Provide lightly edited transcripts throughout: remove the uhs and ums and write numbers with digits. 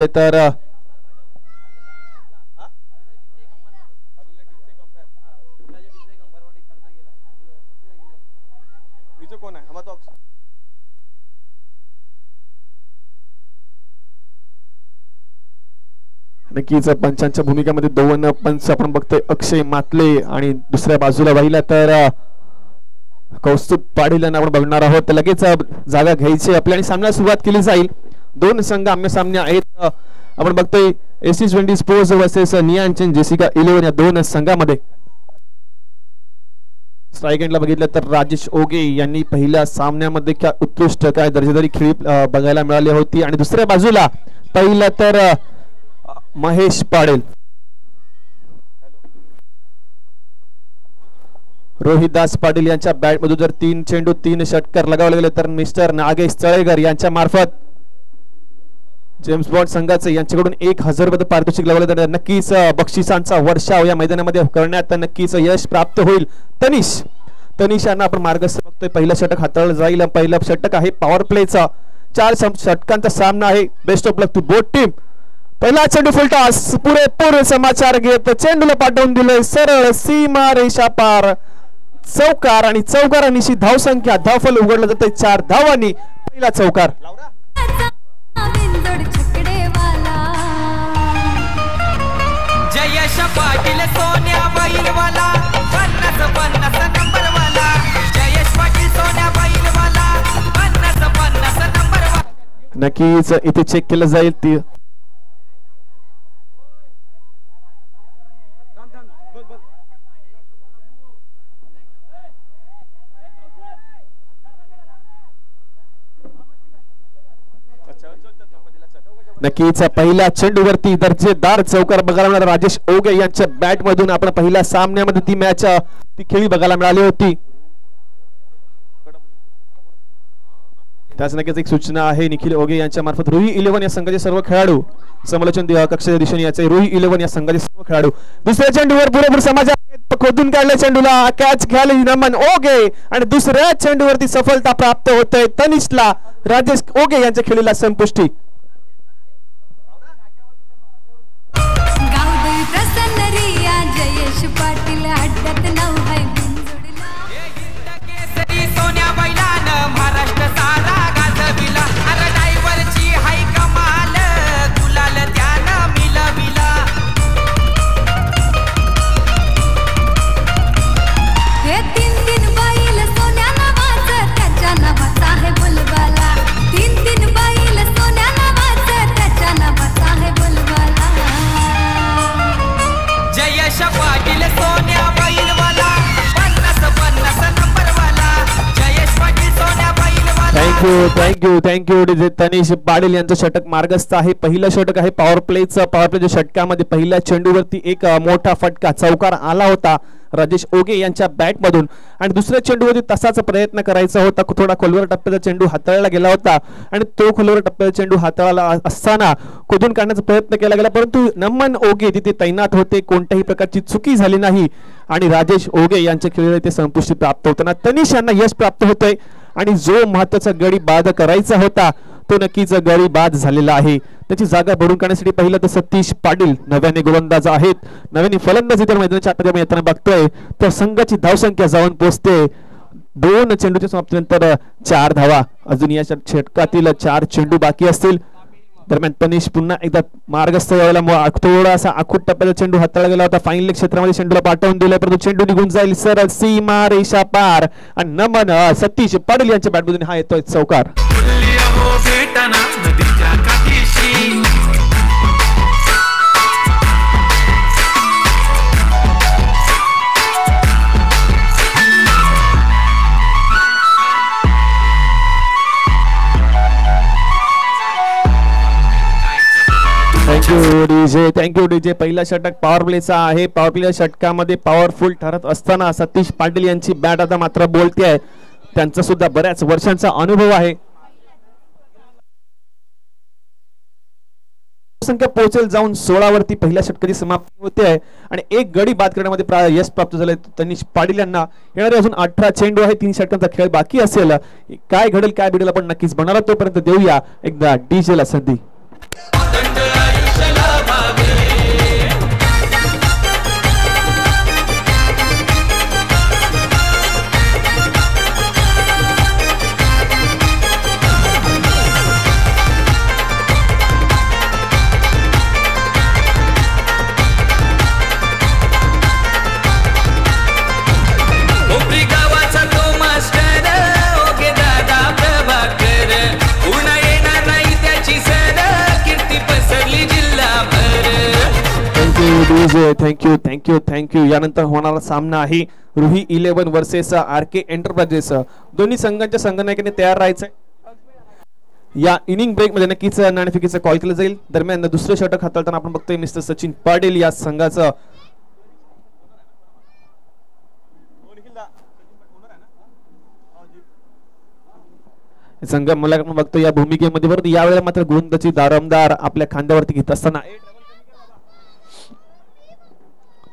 तर कोण आहे नक्कीच पंचांच्या भूमिकेमध्ये दोन पंच आपण बघतोय अक्षय मातले आणि दुसऱ्या बाजूला पाहिला तर कौस्तुभ पाटील यांना आपण बघणार आहोत. लगेच जागा घ्यायची आपल्या आणि सामन्याला सुरुवात केली जाईल. दोन संघ आमने सामने आहेत. आपण बघतोय SC20 स्पोर्ट्स वर्सेस नियांचन जेसिका 11 या दोन संघामध्ये. स्ट्राईक एंडला बघितलं तर राजेश ओगे यांनी पहिल्या सामन्यामध्ये काय उत्कृष्ट काय दर्जेदारी खेळी बघायला मिळाली होती आणि दुसऱ्या बाजूला पहिला तर महेश पाटील रोहिदास पाटील यांच्या बॅट मधून जर 3 चेंडू 3 षटकार लगावले गेले तर मिस्टर नागेश चळेकर यांच्या मार्फत जेम्स बॉन्ड संघाचे यांच्याकडून 1000 रुपये पारितोषिक लावले तर नक्कीच बक्षिसांचा वर्षाव या मैदानामध्ये करण्यात नक्कीच यश प्राप्त होईल. तनिष यांना आपण मार्गस्थ बघतोय. पहिलं षटक हाताळलं जाईल. पहिलं षटक आहे पॉवर प्लेचा. 4 षटकांचा सामना आहे. Best of luck to both team. पहिला चेंडू फुलटॉस पुरेपूर समाचार घेत चेंडूला पाठवून दिले सरळ सीमा रेषा पार. चौकार आणि चौकारांनी धावसंख्या धावफल उघडलं जाते 4 धावांनी. पहिला चौकार जयेश पाटील सोन्या बैलवाला 50-50 नंबरवाला. जयेश पाटील सोन्या बैलवाला 50-50 नंबरवाला. नक्कीच इथे चेक केलं जाईल ती नक्कीच पहिल्या चेंडूवरती दर्जेदार चौकार बघायला मिळाला. राजेश ओगे यांच्या बॅट मधून आपण पहिल्या सामन्यामध्ये ती मॅच ती खेळी बघायला मिळाली होती. त्याच नक्कीच एक सूचना आहे निखिल ओगे यांच्या मार्फत रुही 11 या संघाचे सर्व खेळाडू समालोचन कक्षाच्या दिशेने याचे रुही 11 या संघाचे सर्व खेळाडू. दुसऱ्या चेंडूवर पुरेपूर समाजात खोदून काढल्या चेंडूला कॅच घ्यायला नमन ओगे आणि दुसऱ्या चेंडूवरती सफलता प्राप्त होते तनिषला. राजेश ओगे यांच्या खेळीला संपुष्टी. जयेश पाटील अड्ड्यात नाव आहे सोन्या बैलानं महाराष्ट्र सारा गाजविला. अरे ड्रायव्हरची हाय कमाल गुलाल त्यानं मिलविला. हे 3 बैल सोन्या नावाचं त्याच्या नावाचा आहे बुलबाला. 3 बैल सोन्या नावाचं त्याच्या नावाचा आहे बुलबाला. जयेश पाटील सोन्या बैलवाला 50-50 नंबरवाला. जयेश पाटील सोन्या बैलवाला. थँक्यू डीजे तनिष पाटील यांचं षटक मार्गस्थ आहे. पहिलं षटक आहे पॉवर प्लेचं. पॉवर प्लेच्या षटकामध्ये पहिल्या चेंडूवरती एक मोठा फटका चौकार आला होता राजेश ओगे यांच्या बॅट मधून आणि दुसऱ्या चेंडूवरती तसाच प्रयत्न करायचा होता. थोडा खोलवर टप्प्याचा चेंडू हाताळला गेला होता आणि तो खोलवर टप्प्याचा चेंडू हाताळला असताना खोदून काढण्याचा प्रयत्न केला गेला परंतु नमन ओगे तिथे तैनात होते. कोणत्याही प्रकारची चुकी झाली नाही आणि राजेश ओगे यांच्या खेळीला ते संपुष्टी प्राप्त होताना तनिष यांना यश प्राप्त होतंय आणि जो महत्वाचा गडी बाद करायचा होता तो नक्कीच गडी बाद झालेला आहे. त्याची जागा भरून काढण्यासाठी पहिलं तर सतीश पाटील नव्याने गोलंदाज आहेत. नव्याने फलंदाजी तर मैदानाच्या आत येताना बघतोय तर संघाची धावसंख्या जाऊन पोहोचते 2 चेंडूच्या समाप्तीनंतर 4 धावा. अजून या षटकातील 4 चेंडू बाकी असतील. दरम्यान तनिष पुन्हा एकदा मार्गस्थ व्हायला थोडासा आखूट टप्प्याचा चेंडू हाताळला गेला होता. फाईन लेग क्षेत्रामध्ये चेंडूला पाठवून दिलं परंतु चेंडू निघून जाईल सरळ सीमा रेषा पार आणि नमन सतीश पाटील यांच्या बॅटमधून हा येतोय चौकार. Thank you DJ. पहिला षटक पॉवर प्लेचा आहे. पॉवर प्ले षटकामध्ये पॉवरफुल ठरत असताना सतीश पाटील यांची बॅट आता मात्र बोलते आहे. त्यांचा सुद्धा बऱ्याच वर्षांचा अनुभव आहे. संख्या पोहोचेल जाऊन 16 वरती पहिल्या षटकाची समाप्ती होते आहे आणि एक गडी बाद करण्यामध्ये यश प्राप्त झाले तनिष पाटील यांना. येणारे अजून 18 चेंडू आहे. 3 षटकांचा खेळ बाकी असेल. काय घडेल काय बिडेल आपण नक्कीच बनणार. तोपर्यंत देऊया एकदा डीजे ला संधी. DJ, thank you. यानंतर होणारा सामना आहे रुही 11 वर्सेस RK एंटरप्राइजेस. दोन्ही संघांच्या संघनायकांनी तयार राहायचंय. या इनिंग ब्रेक मध्ये नक्कीच नाणेफेकीचा कॉल केला जाईल. दरम्यान दुसरं षटक हाताळताना आपण बघतोय मिस्टर सचिन पाटील या संघाचं संघ मला आपण बघतो या भूमिकेमध्ये. परत यावेळेला मात्र गोलंदाजी दारमदार आपल्या खांद्यावरती घेत असताना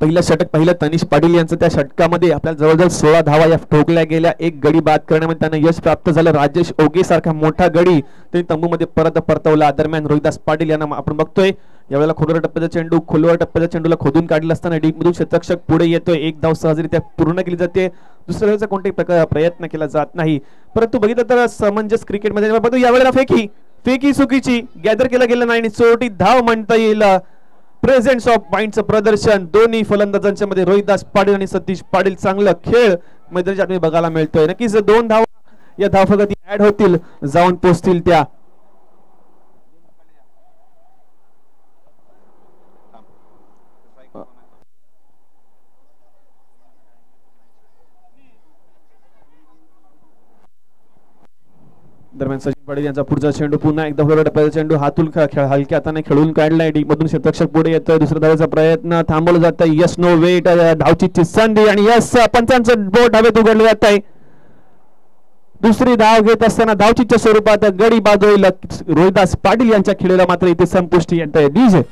पहिलं तनिष पाटील यांचं त्या षटकामध्ये आपल्याला जवळजवळ 16 धावा या ठोकल्या गेल्या. एक गडी बाद करण्यामध्ये त्यांना यश प्राप्त झालं. राजेश ओगे सारखा मोठा गडी त्यांनी तंबूमध्ये परत परतवला. दरम्यान रोहिदास पाटील यांना आपण बघतोय यावेळेला खोलवर टप्प्याचा चेंडू खोलवर टप्प्याच्या चेंडूला खोदून काढला असताना डीप मधून क्षेत्ररक्षक पुढे येतोय. एक धाव सहजरित्या पूर्ण केली जाते. दुसऱ्या वेळेचा कोणताही प्रयत्न केला जात नाही. परंतु बघितलं तर समंजस क्रिकेटमध्ये बघतो यावेळेला फेकी चुकीची गॅदर केला गेला नाही आणि चोटी धाव म्हणता येईल. प्रेझेंट्स ऑफ पॉइंटचं प्रदर्शन दोन्ही फलंदाजांच्या मध्ये रोहिदास पाटील आणि सतीश पाटील चांगला खेळ मैदानात बघायला मिळतोय. नक्कीच 2 धावा या धावफलकात ऍड होतील जाऊन पोहोचतील त्या. दरम्यान सचिन पाटील यांचा पुढचा चेंडू पुन्हा एकदा फ्लोर टप्प्याचा चेंडू हातून हलक्या हाताने खेळून काढलाय. डीप मधून क्षेत्ररक्षक पुढे येतोय. दुसऱ्या धावेचा प्रयत्न थांबवला जात आहे. यस नो वेट धावची संधी आणि यस पंचांचं बोट हवेत उघडलं जात आहे. दुसरी धाव घेत असताना धावचीच्या स्वरूपात गडी बाद होईल. रोहिदास पाटील यांच्या खेळीला मात्र इथे संपुष्टी येत आहे. DJ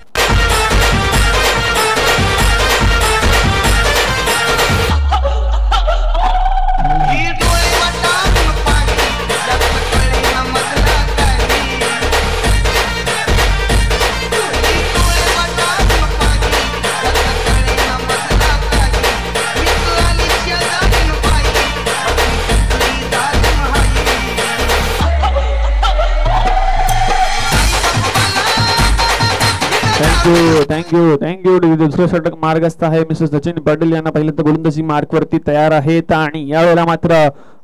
thank you. दुसरं षटक मार्गस्थ आहे. मिस्टर सचिन पाटील यांना पहिल्यांदा गोलंदाजी मार्क वरती तयार आहेत आणि यावेळेला मात्र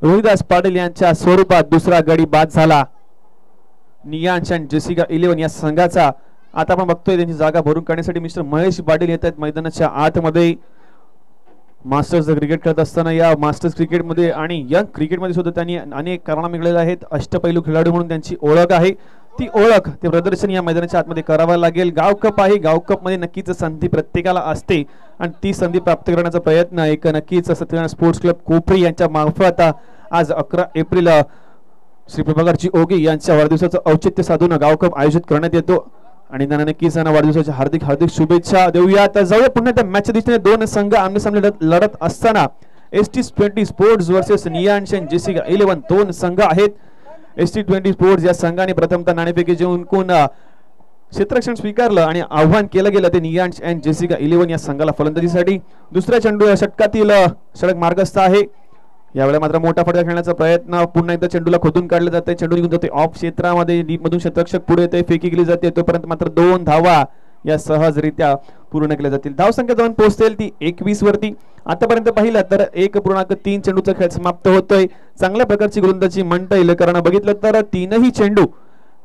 रोहिदास पाटील यांच्या स्वरूपात दुसरा गडी बाद झाला. नियांश आणि जेसिका 11 या संघाचा आता आपण बघतोय त्यांची जागा भरून काढण्यासाठी मिस्टर महेश पाटील येत आहेत मैदानाच्या आतमध्ये. मास्टर्स क्रिकेट खेळत असताना या मास्टर्स क्रिकेटमध्ये आणि यंग क्रिकेटमध्ये सुद्धा त्यांनी अनेक कारनामे मिळवलेले आहेत. अष्टपैलू खेळाडू म्हणून त्यांची ओळख आहे. ती ओळख ते प्रदर्शन या मैदानाच्या आतमध्ये करावं लागेल. गाव कप आहे. गाव कप मध्ये नक्कीच संधी प्रत्येकाला असते आणि ती संधी प्राप्त करण्याचा प्रयत्न एक नक्कीच सत्यनारायण स्पोर्ट्स क्लब कोपरी यांच्या मार्फत आज 11 एप्रिल श्री प्रभाकरजी ओगे यांच्या वाढदिवसाचं औचित्य साधून गाव कप आयोजित करण्यात येतो आणि त्यांना नक्कीच वाढदिवसाच्या हार्दिक शुभेच्छा देऊयात. जाऊया पुन्हा त्या मॅचच्या दिशेने. 2 संघ आमने-सामने लढत असताना ST20 स्पोर्ट्स वर्सेस नियांश आणि जेसिका 11 2 संघ आहेत. ST20 स्पोर्ट्स या संघाने प्रथमतः नाणेफेकी जिंकून क्षेत्ररक्षण स्वीकारलं आणि आव्हान केलं गेलं ते नियांश अँड जेसिका 11 या संघाला फलंदाजीसाठी. दुसऱ्या चेंडू षटकातील षटक मार्गस्थ आहे. यावेळेला मात्र मोठा फटका खेळण्याचा प्रयत्न पुन्हा एकदा चेंडूला खोदून काढले जाते. चेंडू निघून जाते ऑफ क्षेत्रामध्ये. डीप मधून क्षेत्ररक्षक पुढे येते. फेकी केली जाते. तोपर्यंत मात्र 2 धावा या सहजरित्या पूर्ण केल्या जातील. धावसंख्या जाऊन पोहोचेल ती 21 वरती. आतापर्यंत पाहिलं तर 1.3 चेंडूचा खेळ समाप्त होतोय. चांगल्या प्रकारची गोलंदाजी म्हणता येईल कारण बघितलं तर 3ही चेंडू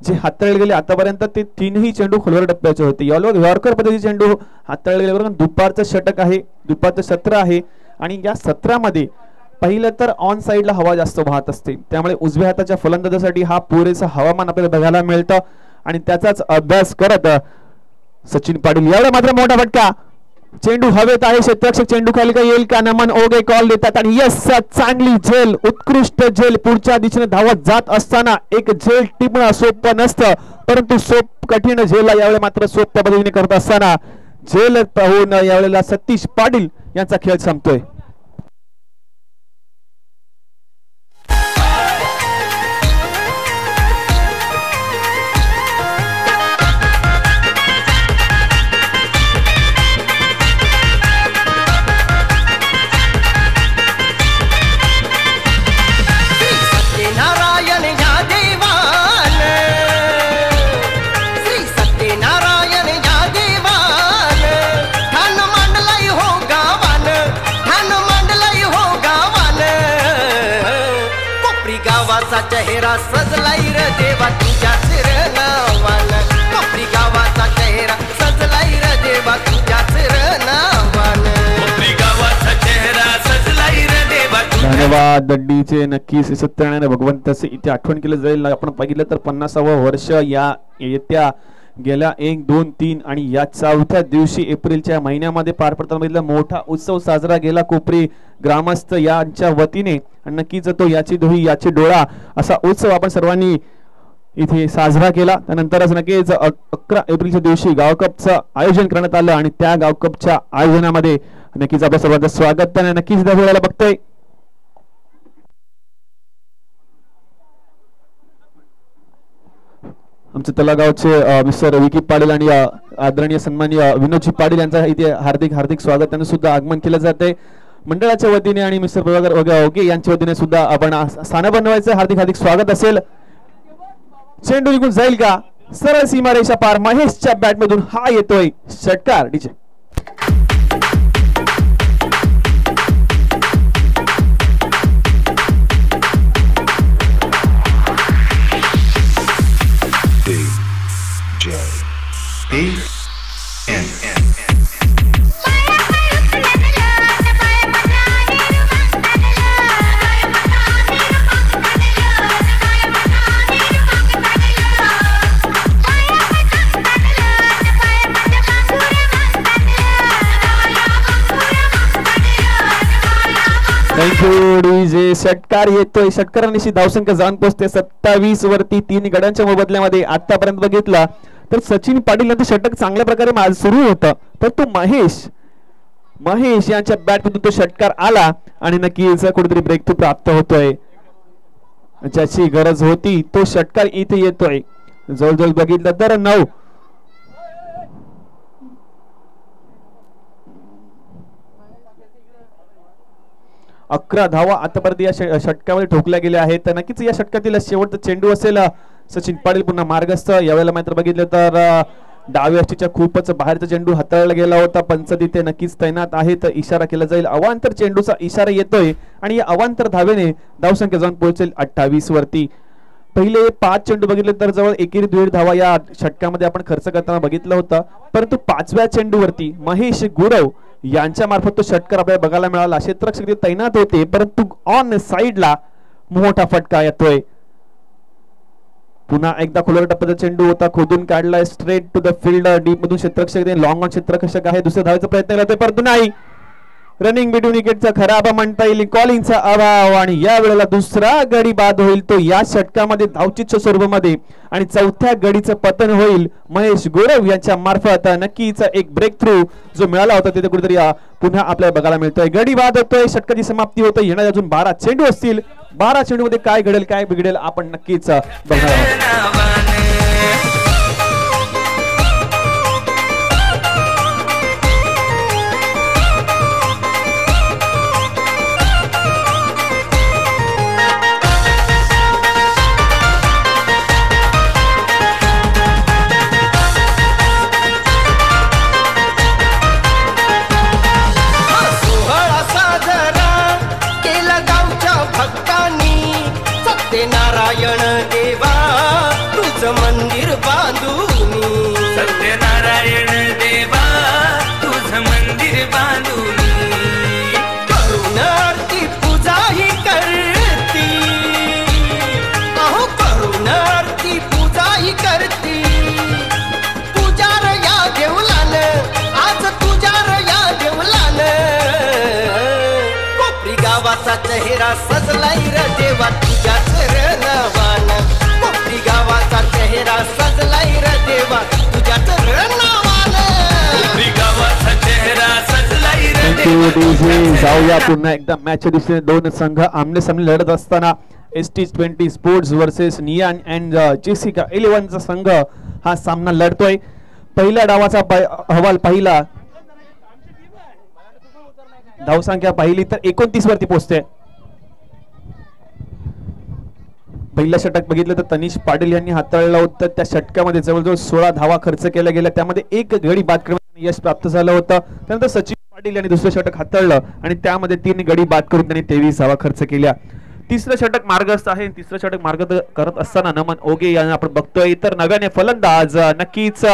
जे हाताळले गेले आतापर्यंत ते 3ही चेंडू खोलवर टप्प्याचे होते. यॉर्कर पद्धतीचे चेंडू हाताळले गेले. दुपारचं षटक आहे. दुपारचं सत्र आहे आणि या सत्रामध्ये पहिलं तर ऑन साइडला हवा जास्त वाहत असते त्यामुळे उजव्या हाताच्या फलंदाजासाठी हा पुरेसा हवामान आपल्याला बघायला मिळतं आणि त्याचाच अभ्यास करत सचिन पाटील यावेळी मात्र मोठा फटका. चेंडू हवेत आहे. क्षेत्ररक्षक चेंडू खाली का येईल का नमन ओगे कॉल देतात आणि यस चांगली झेल उत्कृष्ट झेल पुढच्या दिशेने धावत जात असताना एक झेल टिपणं सोपं नसतं परंतु कठीण झेल यावेळी मात्र सोप्या पद्धतीने करत असताना झेल पाहून यावेळेला सतीश पाटील यांचा खेळ संपतोय. चेहरा सजलाई र देवा तुझ्याच नावानं कोपरी गावाचा चेहरा सजलाई र देवा तुझ्याच या दड्डीचे नक्कीच सत्यनारायण भगवंताचे इथे आठवण केलं जाईल. आपण बघितलं तर 50वे वर्ष या येत्या गेल्या 1, 2, 3 आणि या 4थ्या दिवशी एप्रिलच्या महिन्यामध्ये पार पडताना मोठा उत्सव साजरा गेला कोपरी ग्रामस्थ यांच्या वतीने. आणि नक्कीच तो याची दोही याची डोळा असा उत्सव आपण सर्वांनी इथे साजरा केला. त्यानंतरच नक्कीच 11 एप्रिलच्या दिवशी गावकपचं आयोजन करण्यात आलं आणि त्या गावकपच्या आयोजनामध्ये नक्कीच आपल्या सर्वांचं स्वागत त्याने नक्कीच त्या वेळेला बघतोय. आमचे तलागावचे मिस्टर विकी पाटील आणि आदरणीय सन्माननीय विनोदजी पाटील यांचा इथे हार्दिक हार्दिक स्वागत त्यांना सुद्धा आगमन केलं जाते मंडळाच्या वतीने आणि मिस्टर प्रभाकर ओके यांच्या वतीने सुद्धा आपण स्थान बनवायचं हार्दिक हार्दिक स्वागत असेल. चेंडू निघून जाईल का सरळ सीमारेषा पार महेशच्या बॅट मधून हा येतोय षटकार. डीजे डीजे षटकार येतोय. षटकारांशी धावसंख्या जाऊन पोहोचते 27 वरती. 3 गड्यांच्या मोबदल्यामध्ये आतापर्यंत बघितला तर सचिन पाटील यांचं षटक चांगल्या प्रकारे सुरू होतं परंतु महेश यांच्या बॅट मधून तो षटकार आला आणि नक्कीच कुठेतरी ब्रेक थ्रू प्राप्त होतोय. ज्याची गरज होती तो षटकार इथे येतोय. जवळजवळ बघितलं तर 9 11 धावा आतापर्यंत या षटकामध्ये ठोकल्या गेल्या आहेत. तर नक्कीच या षटकातील शेवटचा चेंडू असेल सचिन पाटील पुन्हा मार्गस्थ. यावेळेला मात्र बघितलं तर डाव्या अष्टीच्या खूपच बाहेरचा चेंडू हाताळला गेला होता. पंच तिथे नक्कीच तैनात आहे तर इशारा केला जाईल. अवांतर चेंडूचा इशारा येतोय आणि या अवांतर धावेने धावसंख्या जाऊन पोहोचेल 28 वरती. पहिले 5 चेंडू बघितले तर जवळ एकेरी 1.5 धावा या षटकामध्ये आपण खर्च करताना बघितलं होतं परंतु 5व्या चेंडूवरती महेश गुरव यांच्या मार्फत तो षटकार आपल्याला बघायला मिळाला. क्षेत्ररक्षक तैनात होते परंतु ऑन साइडला मोठा फटका येतोय. पुन्हा एकदा खुल्या टप्प्याचा चेंडू होता खोदून काढलाय straight to the field. Deep मधून क्षेत्ररक्षक लॉंग ऑन क्षेत्ररक्षक आहे. दुसऱ्या धावेचा प्रयत्न करतोय परंतु नाही. रनिंग बिटवीन विकेटचा खराब म्हणता येईल कॉलिंगचा अभाव आणि या वेळेला दुसरा गडी बाद होईल तो या षटकामध्ये धावचीच्या स्वरूपामध्ये आणि 4थ्या गडीचं पतन होईल महेश गोरव यांच्या मार्फत. नक्कीच एक ब्रेक थ्रू जो मिळाला होता तिथे कुठेतरी पुन्हा आपल्याला बघायला मिळतोय. गडी बाद होतोय. षटकाची समाप्ती होते. येणाऱ्या अजून 12 चेंडू असतील. 12 चेंडू मध्ये काय घडेल काय बिघडेल आपण नक्कीच बघणार आहोत. नारायण देवा तुझ मंदिर बांधूनी सत्यनारायण देवा तुझ मंदिर बांधूनी करुण आरती पूजा ही करती अहो करुण आरती पूजा ही करती तुझ्यार या देवलान आज तुझ्यार या देवलान कोपरी गावाचा चेहरा सजलाय र देवा तुझ्या चरणावान कोपरी गावाचा चेहरा सजलाय र देवा तुझ्या चरणावान कोपरी गावाचा चेहरा सजलाय र देवा. जाऊया पुन्हा एकदा मॅचच्या दिवशी 2 संघ आमने सामने लढत असताना ST20 sports versus Niyan and Jessica 11 चा संघ हा सामना लढतोय. पहिल्या डावाचा अहवाल पाहिला धावसंख्या पाहिली तर 29 वरती पोहोचते. पहिलं षटक बघितलं तर तनिष पाटील यांनी हाताळलं होतं. त्या षटकामध्ये जवळजवळ 16 धावा खर्च केल्या गेल्या त्यामध्ये 1 गडी बाद करण्यात यश प्राप्त झालं होतं. त्यानंतर सचिन पाटील यांनी दुसरं षटक हाताळलं आणि त्यामध्ये 3 गडी बाद करून त्यांनी 23 धावा खर्च केल्या. तिसरं षटक मार्गस्थ आहे. तिसरं षटक मार्ग करत असताना नमन ओगे यांना आपण बघतोय तर नव्याने फलंदाज नक्कीच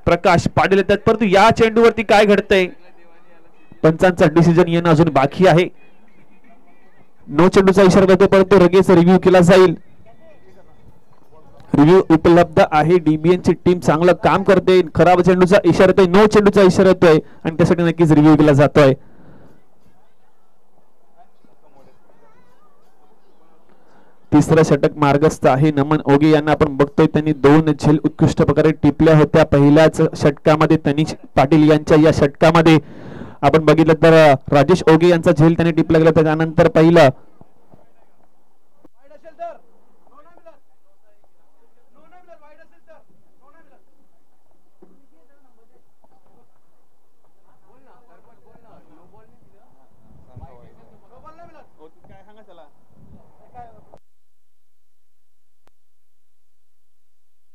प्रकाश पाटील येतात. परंतु या चेंडूवरती काय घडतंय पंचांचा डिसिजन येणं अजून बाकी आहे. नो चेंडूचा इशारा देतो परंतु लगेच रिव्ह्यू केला जाईल. रिव्ह्यू उपलब्ध आहे. DBN ची टीम चांगलं काम करते. खराब चेंडूचा इशारा येतोय, नो चेंडूचा इशारा येतोय आणि त्यासाठी नक्कीच रिव्ह्यू केला जातोय. तिसरा षटक मार्गस्थ आहे. नमन ओगे यांना आपण बघतोय त्यांनी 2 झेल उत्कृष्ट प्रकारे टिपल्या होत्या पहिल्याच षटकामध्ये. तनिष पाटील यांच्या या षटकामध्ये आपण बघितलं तर राजेश ओगे यांचा झेल त्यांनी टिपला गेला. त्यानंतर पहिलं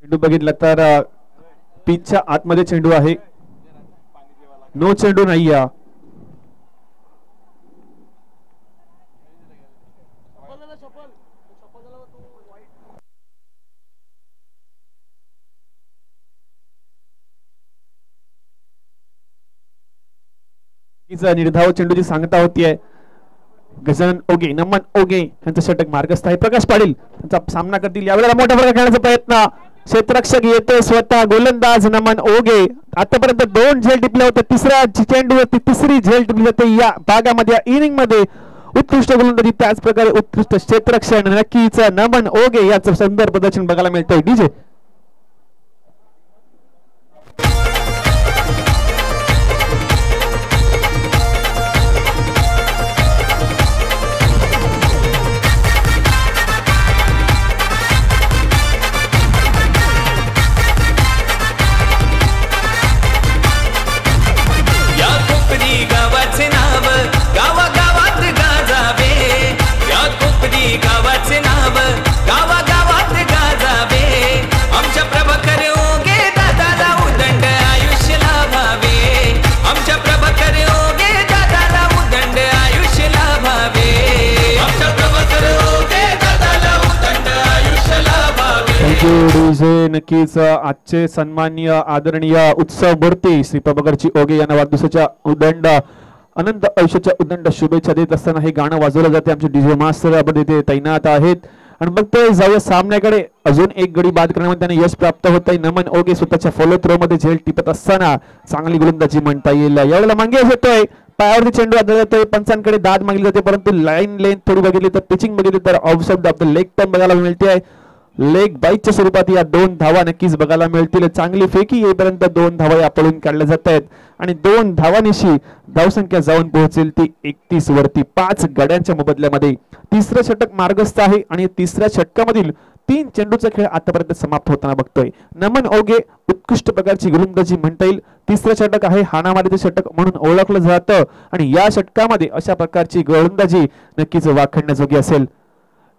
चेंडू बघितला तर पिचच्या आतमध्ये चेंडू आहे. नो चेंडू नाही. निर्धाव चेंडूची सांगता होतीये. गजानन ओगे, नमन ओगे यांचं षटक मार्गस्थ आहे. प्रकाश पाटील त्यांचा सामना करतील. यावेळेला मोठा फरक खेळण्याचा प्रयत्न. क्षेत्ररक्षक येतोय स्वतः गोलंदाज नमन ओगे. आतापर्यंत 2 झेल टिपल्या होत्या. तिसऱ्या चेंडूवरती तिसरी झेल टिपली जाते या भागामध्ये, इनिंग मध्ये. उत्कृष्ट गोलंदाजी त्याच प्रकारे उत्कृष्ट क्षेत्ररक्षण नक्कीच नमन ओगे याचं सुंदर प्रदर्शन बघायला मिळतंय. डीजे गावाचे नाव गावागावात गाजावे. आमच्या प्रभाकर ओगे दादाला उदंड आयुष्य लाभावे. आमच्या प्रभाकर ओगे दादाला उदंड आयुष्य लाभावे. आमच्या प्रभाकर ओगे दादाला उदंड आयुष्य लाभावे. डीजे नक्कीच आजचे सन्माननीय आदरणीय उत्सव मूर्ती श्री प्रभाकरजी ओगे यांना वाढदिवसाच्या उदंड अनंत आयुष्याच्या उदंड शुभेच्छा देत असताना हे गाणं वाजवलं जाते. आमचे डीजे मास्टर आपण इथे तैनात आहेत आणि मग ते जाऊया सामन्याकडे. अजून एक गडी बाद करण्यामध्ये त्यांना यश प्राप्त होत आहे. नमन ओगे स्वतःच्या फॉलो थ्रो मध्ये झेल टिपत असताना चांगली गोलंदाजी म्हणता येईल. यावेळेला मागे येतोय, पायावरती चेंडू जातोय. पंचांकडे दाद मागली जाते परंतु लाईन लेंथ थोडी बघितली तर पिचिंग बघितली तर offside of the leg turn बघायला मिळते आहे. लेग बाईटच्या स्वरूपात या 2 धावा नक्कीच बघायला मिळतील. चांगली फेकी येईपर्यंत 2 धावा या पळून काढल्या जात आहेत आणि 2 धावांनिशी धावसंख्या जाऊन पोहोचेल ती 31 वरती 5 गड्यांच्या मोबदल्यामध्ये. तिसरं षटक मार्गस्थ आहे आणि तिसऱ्या षटकामधील 3 चेंडूचा खेळ आतापर्यंत समाप्त होताना बघतोय. नमन ओगे उत्कृष्ट प्रकारची गोलंदाजी म्हणता येईल. तिसरं षटक आहे हाणामारीचे षटक म्हणून ओळखलं जातं आणि या षटकामध्ये अशा प्रकारची गोलंदाजी नक्कीच वाखडण्याजोगी असेल.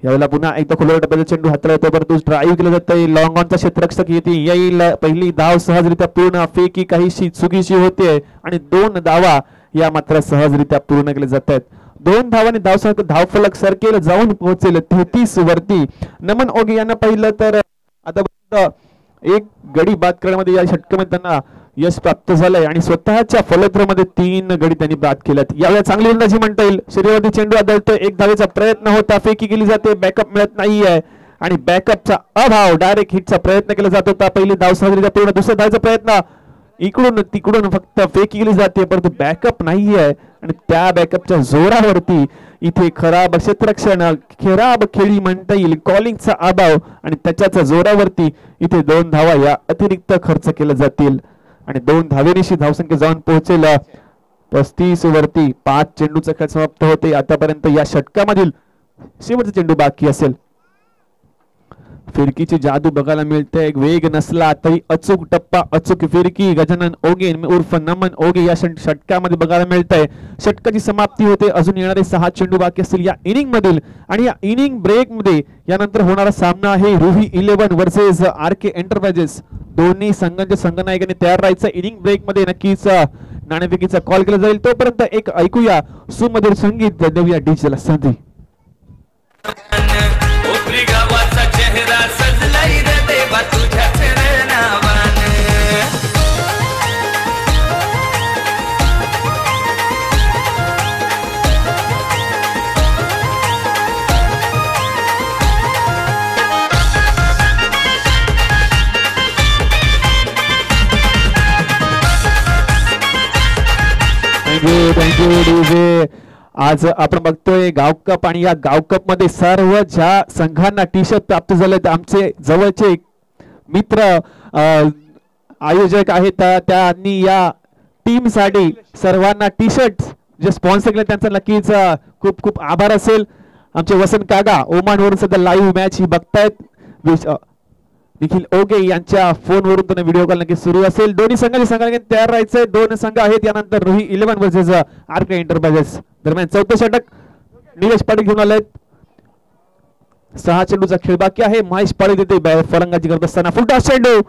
यावेळेला पुन्हा एकदा खोलवर टप्प्याचा चेंडू हाताला येतो परंतु ड्राईव्ह केलं जातंय. लॉंग ऑनचा क्षेत्ररक्षक येते येईल. पहिली धाव सहजरित्या पूर्ण, फेकी काहीशी चुकीची होते आणि 2 धावा या मात्र सहजरित्या पूर्ण केल्या जात आहेत. 2 धावांनी धावफलक सरकेल जाऊन पोहोचेल 33 वरती. नमन ओगे यांना पाहिलं तर आता एक गडी बाद करण्यामध्ये या षटकामध्ये त्यांना यश प्राप्त झालंय आणि स्वतःच्या फलंदाजीमध्ये 3 गडी त्यांनी बाद केल्यात. यावेळेला चांगली गोलंदाजी म्हणता येईल. शरीरावरती चेंडू आदळतोय. एक धावेचा प्रयत्न होता, फेकी केली जाते, बॅकअप मिळत नाहीये आणि बॅकअपचा अभाव. डायरेक्ट हिटचा प्रयत्न केला जात होता. पहिली धाव सहजरित्या पूर्ण. दुसऱ्या धावेचा प्रयत्न इकडून तिकडून फक्त फेकी केली जाते परंतु बॅकअप नाहीये आणि त्या बॅकअपच्या जोरावरती इथे खराब क्षेत्ररक्षण, खराब खेळी म्हणता येईल, कॉलिंगचा अभाव आणि त्याच्याच जोरावरती इथे 2 धावा या अतिरिक्त खर्च केल्या जातील आणि 2 धावेनिशी धावसंख्या जाऊन पोहोचेल 35 वरती. 5 चेंडूचा खेळ समाप्त होते. आतापर्यंत या षटकामधील शेवटचा चेंडू बाकी असेल. फिरकीची जादू बघायला मिळते. वेग नसला तरी अचूक टप्पा, अचूक फिरकी गजानन ओगे उर्फ नमन ओगे या षटकामध्ये बघायला मिळतंय. षटकाची समाप्ती होते. अजून येणारे 6 चेंडू बाकी असतील या इनिंग मधील आणि या इनिंग ब्रेक मध्ये यानंतर होणारा सामना आहे रुही 11 वर्सेस RK एंटरप्राइजेस. दोन्ही संघांच्या संघनायकांनी तयार राहायचं. इनिंग ब्रेक मध्ये नक्कीच नाणेफेकीचा कॉल केला जाईल. तोपर्यंत एक ऐकूया सुमधुर संगीत देऊया डीजेला संधी. गावाचा चेहरा सजलाय रे देवा तुझ्याच नावानं. Thank you DJ. आज आपण बघतोय गाव कप आणि या गाव कप मध्ये सर्व ज्या संघांना टी शर्ट प्राप्त झाले आमचे जवळचे मित्र आयोजक आहेत त्यांनी या टीम साठी सर्वांना टी शर्ट जे स्पॉन्सर केले त्यांचा नक्कीच खूप खूप आभार असेल. आमचे वसंत कागा ओमानवरून सध्या लाईव्ह मॅच ही बघतायत. निखिल ओगे यांच्या फोनवरून त्यांना व्हिडिओ कॉल नक्की सुरू असेल. दोन्ही संघांनी संघाला तयार राहायचंय. दोन संघ आहेत यानंतर रोही 11 वर्सेस आरके एंटरप्राइजेस दरम्यान चौथं षटक निलेश पाटील घेऊन आलेत. 6 चेंडूचा खेळ बाकी आहे. महेश पाटील तिथे फलंदाजी करत असताना फुलटॉस चेंडू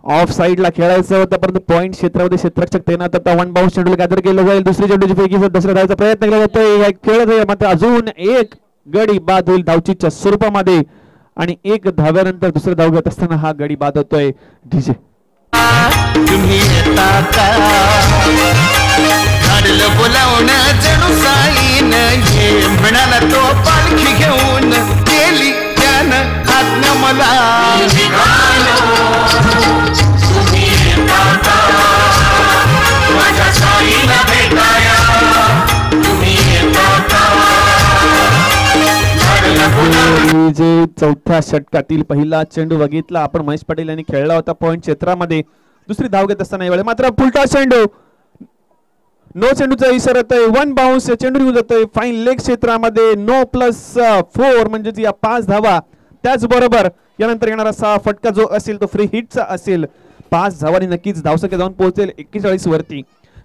ऑफ साइडला खेळायचं होतं परंतु पॉइंट क्षेत्रामध्ये क्षेत्ररक्षक तैनात आता 1 बाउन्स चेंडूला गॅदर केलं जाईल. दुसरी चेंडूची फेकी दुसऱ्या धावाचा प्रयत्न केला जातोय. खेळ मात्र अजून एक गडी बाद होईल धावचीच्या स्वरूपामध्ये आणि एक धाव्यानंतर दुसरं धाव घेत असताना हा गडी बाद होतोय. डीजे तुम्ही येता का धाडलं बोलावणं जणू साईन ये म्हणाला तो पालखी घेऊन गेली त्यानं आज्ञा मला तुम्ही येता का माझ्या साईला भेटाया तुम्ही येता का जे चौथ्या षटकातील पहिला चेंडू बघितला आपण. महेश पाटील यांनी खेळला होता पॉइंट क्षेत्रामध्ये. दुसरी धाव घेत असताना यावेळी मात्र फुलटॉस चेंडू नो चेंडूचा इशारा येतोय. 1 बाउन्स चेंडू घेऊन जातोय फाईन लेग क्षेत्रामध्ये. नो +4 म्हणजे या 5 धावा. त्याचबरोबर यानंतर येणारा 6 फटका जो असेल तो फ्री हिटचा असेल. 5 धावांनी नक्कीच धावसंख्या जाऊन पोहोचेल 41 वरती.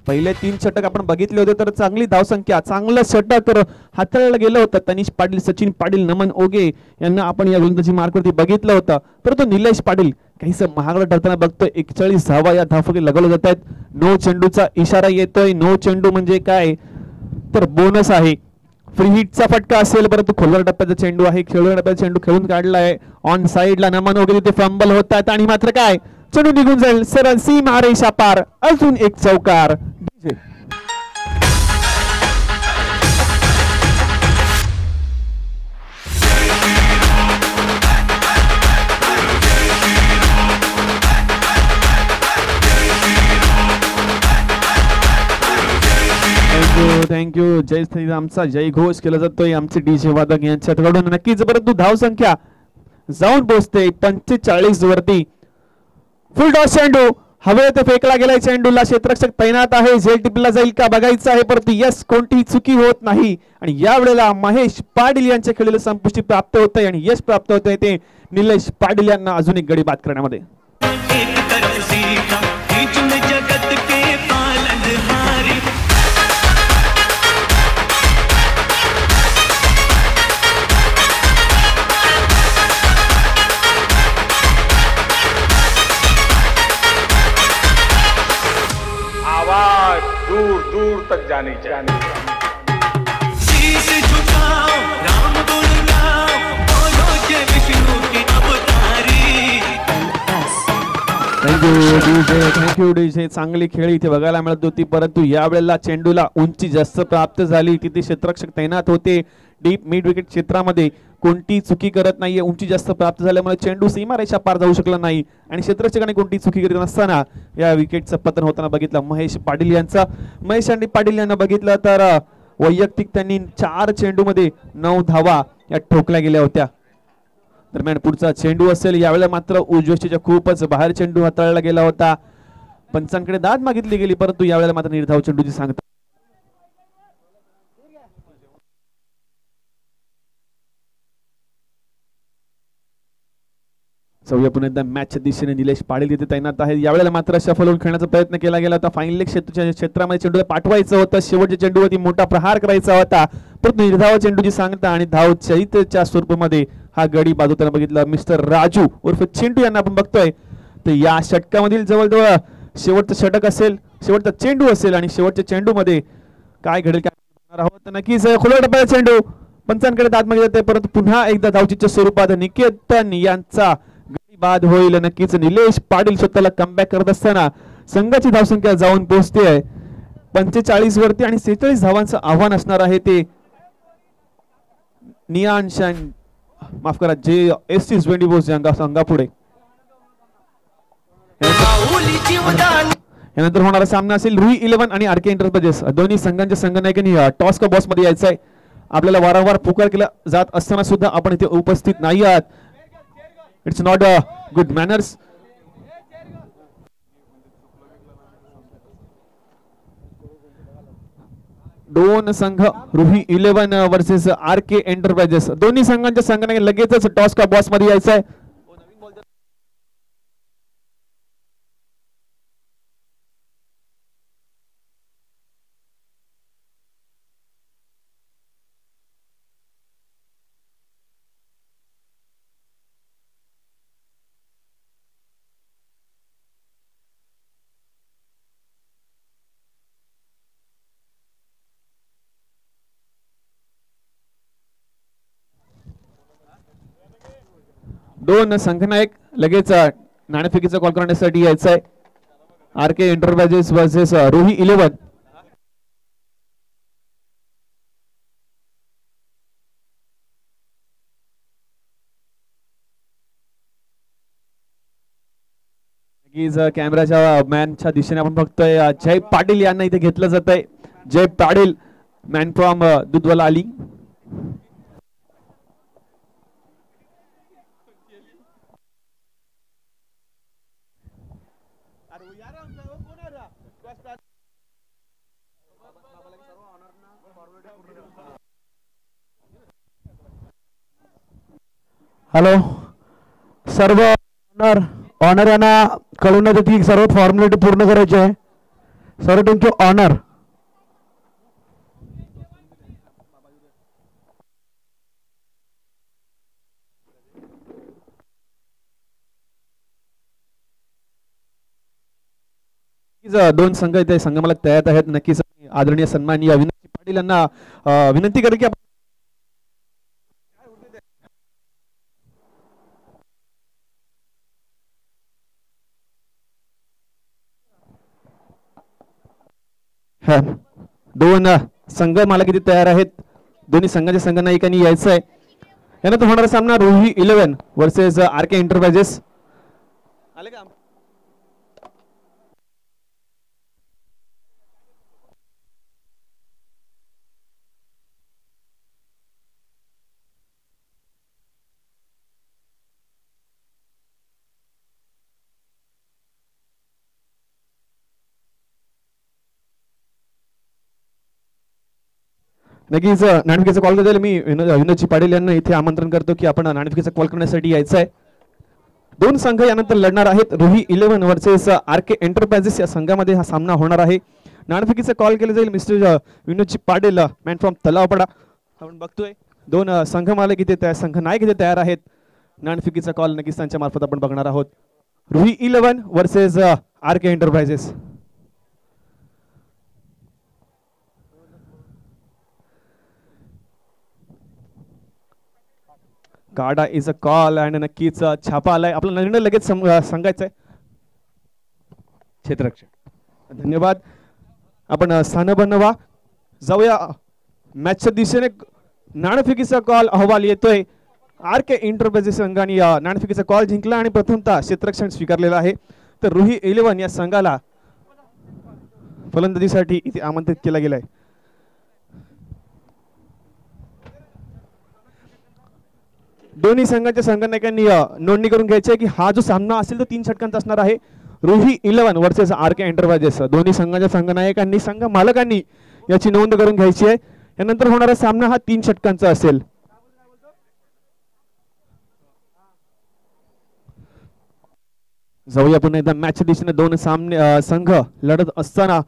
पहिले 3 षटक आपण बघितले होते तर चांगली धावसंख्या चांगलं षटक हाताळलं गेलं होतं. तनिष पाटील सचिन पाटील नमन ओगे यांना आपण या गोलंदाजी मार्कवरती बघितलं होतं परंतु निलेश पाटील काहीसं महागडं ठरताना बघतोय. 41 धावा या धावफलकी लगवल्या जात आहेत. नो चेंडूचा इशारा येतोय. नो चेंडू म्हणजे काय तर बोनस आहे. फ्री हिटचा फटका असेल परंतु खोलवर टप्प्याचा चेंडू आहे. खेळवर टप्प्याचा चेंडू खेळून काढलाय. ऑन साइडला नमन ओगे तिथे फंबल होतात आणि मात्र काय चेंडू निघून जाईल सरळ सीमा रेषा पार. अजून एक चौकार. थँक्यू जय श्रीरामचा जय घोष केला जातोय आमचे डीजे वादक यांच्याकडून नक्कीच. परंतु धावसंख्या जाऊन पोहोचते 45 वरती. फुलटॉस चेंडू हवेत फेकला गेलाय. चेंडूला क्षेत्ररक्षक तैनात आहे. झेल टिपला जाईल का बघायचं आहे परंतु यस कोणतीही चुकी होत नाही आणि यावेळेला महेश पाटील यांच्या खेळीला संपुष्टी प्राप्त होत आहे आणि यश प्राप्त होत आहे ते निलेश पाटील यांना अजून एक गडी बाद करण्यामध्ये. दूर दूर तक जानी चाहिए. शीश झुकाओ राम गुण गाओ बोलो जय विष्णु की अवतारी. Thank you DJ. चांगली खेळी इथे बघायला मिळत होती परंतु यावेळेला चेंडूला उंची जास्त प्राप्त झाली. तिथे क्षेत्ररक्षक तैनात होते. डीप मिड विकेट क्षेत्रामध्ये कोणती चुकी करत नाहीये. उंची जास्त प्राप्त झाल्यामुळे चेंडू सीमारेषा पार जाऊ शकला नाही आणि क्षेत्ररक्षकाने कोणती चुकी करीत नसताना या विकेटचं पतन होताना बघितलं महेश पाटील यांचा. महेश आणि पाटील यांना बघितलं तर वैयक्तिक त्यांनी 4 चेंडूमध्ये 9 धावा या ठोकल्या गेल्या होत्या. दरम्यान पुढचा चेंडू असेल. यावेळेला मात्र उजवेच्या खूपच बाहेर चेंडू हाताळला गेला होता. पंचांकडे दाद मागितली गेली परंतु यावेळेला मात्र निर्धाव चेंडूची सांगता. सौया पुन्हा एकदा मॅचच्या दिशेने निलेश पाटील तिथे तैनात आहेत. यावेळेला मात्र शफल होऊन खेळण्याचा प्रयत्न केला गेला होता. फायनल क्षेत्रामध्ये चेंडूला पाठवायचं होतं. शेवटच्या चेंडूवरती मोठा प्रहार करायचा होता परंतु निर्धाव चेंडूची सांगता आणि धाव चैत्यच्या स्वरूपामध्ये हा गडी बाद होताना बघितला. मिस्टर राजू उर्फ चिंटू यांना आपण बघतोय. तर या षटकामधील जवळजवळ शेवटचं षटक असेल शेवटचा चेंडू असेल आणि शेवटच्या चेंडूमध्ये काय घडेल काय होणार आहोत नक्कीच. खुला टप्प्याचा चेंडू पंचांकडे दाद मागितले जाते परंतु पुन्हा एकदा धावचीच्या स्वरूपात निकेतन यांचा बाद होईल. नक्कीच निलेश पाटील स्वतःला कमबॅक करत असताना संघाची धावसंख्या जाऊन पोहोचते 45 वरती आणि 46 धावांचं आव्हान असणार आहे ते नियांश माफ करा जे एसटी 24 संघापुढे. यानंतर होणारा सामना असेल रुई 11 आणि आरके एंटरप्राइजेस. दोन्ही संघांच्या संघनायकांनी टॉस का बॉस मध्ये यायचं आहे. आपल्याला वारंवार पुकार केला जात असताना सुद्धा आपण इथे उपस्थित नाही आहात. It's not a good manners. दोन संघ रुही 11 वर्सेस आरके एंटरप्राइजेस. दोन्ही संघांच्या संघाने लगेचच टॉस का बॉस मध्ये यायचं आहे. दोन संघनायक लगेच नाणेफेकीचा कॉल करण्यासाठी यायचं आहे. RK enterprises versus Ruhi 11. कॅमेराच्या मॅनच्या दिशेने आपण बघतोय जय पाटील यांना इथे घेतलं जात आहे. जय पाटील मॅन फ्रॉम दुधवाला आली. हॅलो, सर्व ऑनर यांना कळवण्यात येते की सर्व फॉर्मॅलिटी पूर्ण करायची आहे. सर्व तुमचे ऑनर दोन संघ इथे संघमालक तयार आहेत. नक्कीच आदरणीय सन्माननीय अविनाश पाटील यांना विनंती करेल की दोन संघ मालक इथे तयार आहेत. दोन्ही संघाच्या संघनायकांनी यायचं आहे. यानंतर होणारा सामना रुही 11 वर्सेस आरके एंटरप्राइजेस. आले का? नक्कीच नाणेफेकीचा कॉल करायला मी विनोदजी पाटील यांना इथे आमंत्रण करतो की आपण नाणेफेकीचा कॉल करण्यासाठी यायचं आहे. दोन संघ यानंतर लढणार आहेत. रुही 11 वर्सेस आरके एंटरप्राइजेस या संघामध्ये हा सामना होणार आहे. नाणेफेकीचा कॉल केला जाईल mister Binodji Patil man from तलावपाडा. आपण बघतोय दोन संघ मालक इथे संघ नायक इथे तयार आहेत. नाणेफेकीचा कॉल नक्कीच त्यांच्या मार्फत आपण बघणार आहोत. Ruhi 11 versus RK enterprises. गाडा इज अ कॉल अँड नक्कीच छापा आलाय. आपला निर्णय लगेच सांगायचा आहे. क्षेत्ररक्षक धन्यवाद. आपण स्थान बनवा. जाऊया मॅचच्या दिशेने. नाणेफेकीचा कॉल अहवाल येतोय. आरके एंटरप्राइजेस संघाने नाणेफेकीचा कॉल जिंकला आणि प्रथमतः क्षेत्ररक्षण स्वीकारलेला आहे. तर रुही 11 या संघाला फलंदाजीसाठी इथे आमंत्रित केला गेलाय. दोन्ही संघाच्या संघनायकांनी नोंदणी करून घ्यायची आहे की हा जो सामना असेल तो 3 षटकांचा असणार आहे. Ruhi 11 versus RK enterprises. दोन्ही संघाच्या संघनायकांनी संघ मालकांनी याची नोंद करून घ्यायची आहे. यानंतर होणारा सामना हा 3 षटकांचा असेल. जाऊया पुन्हा एकदा मॅच दिशेने. दोन संघ लढत असताना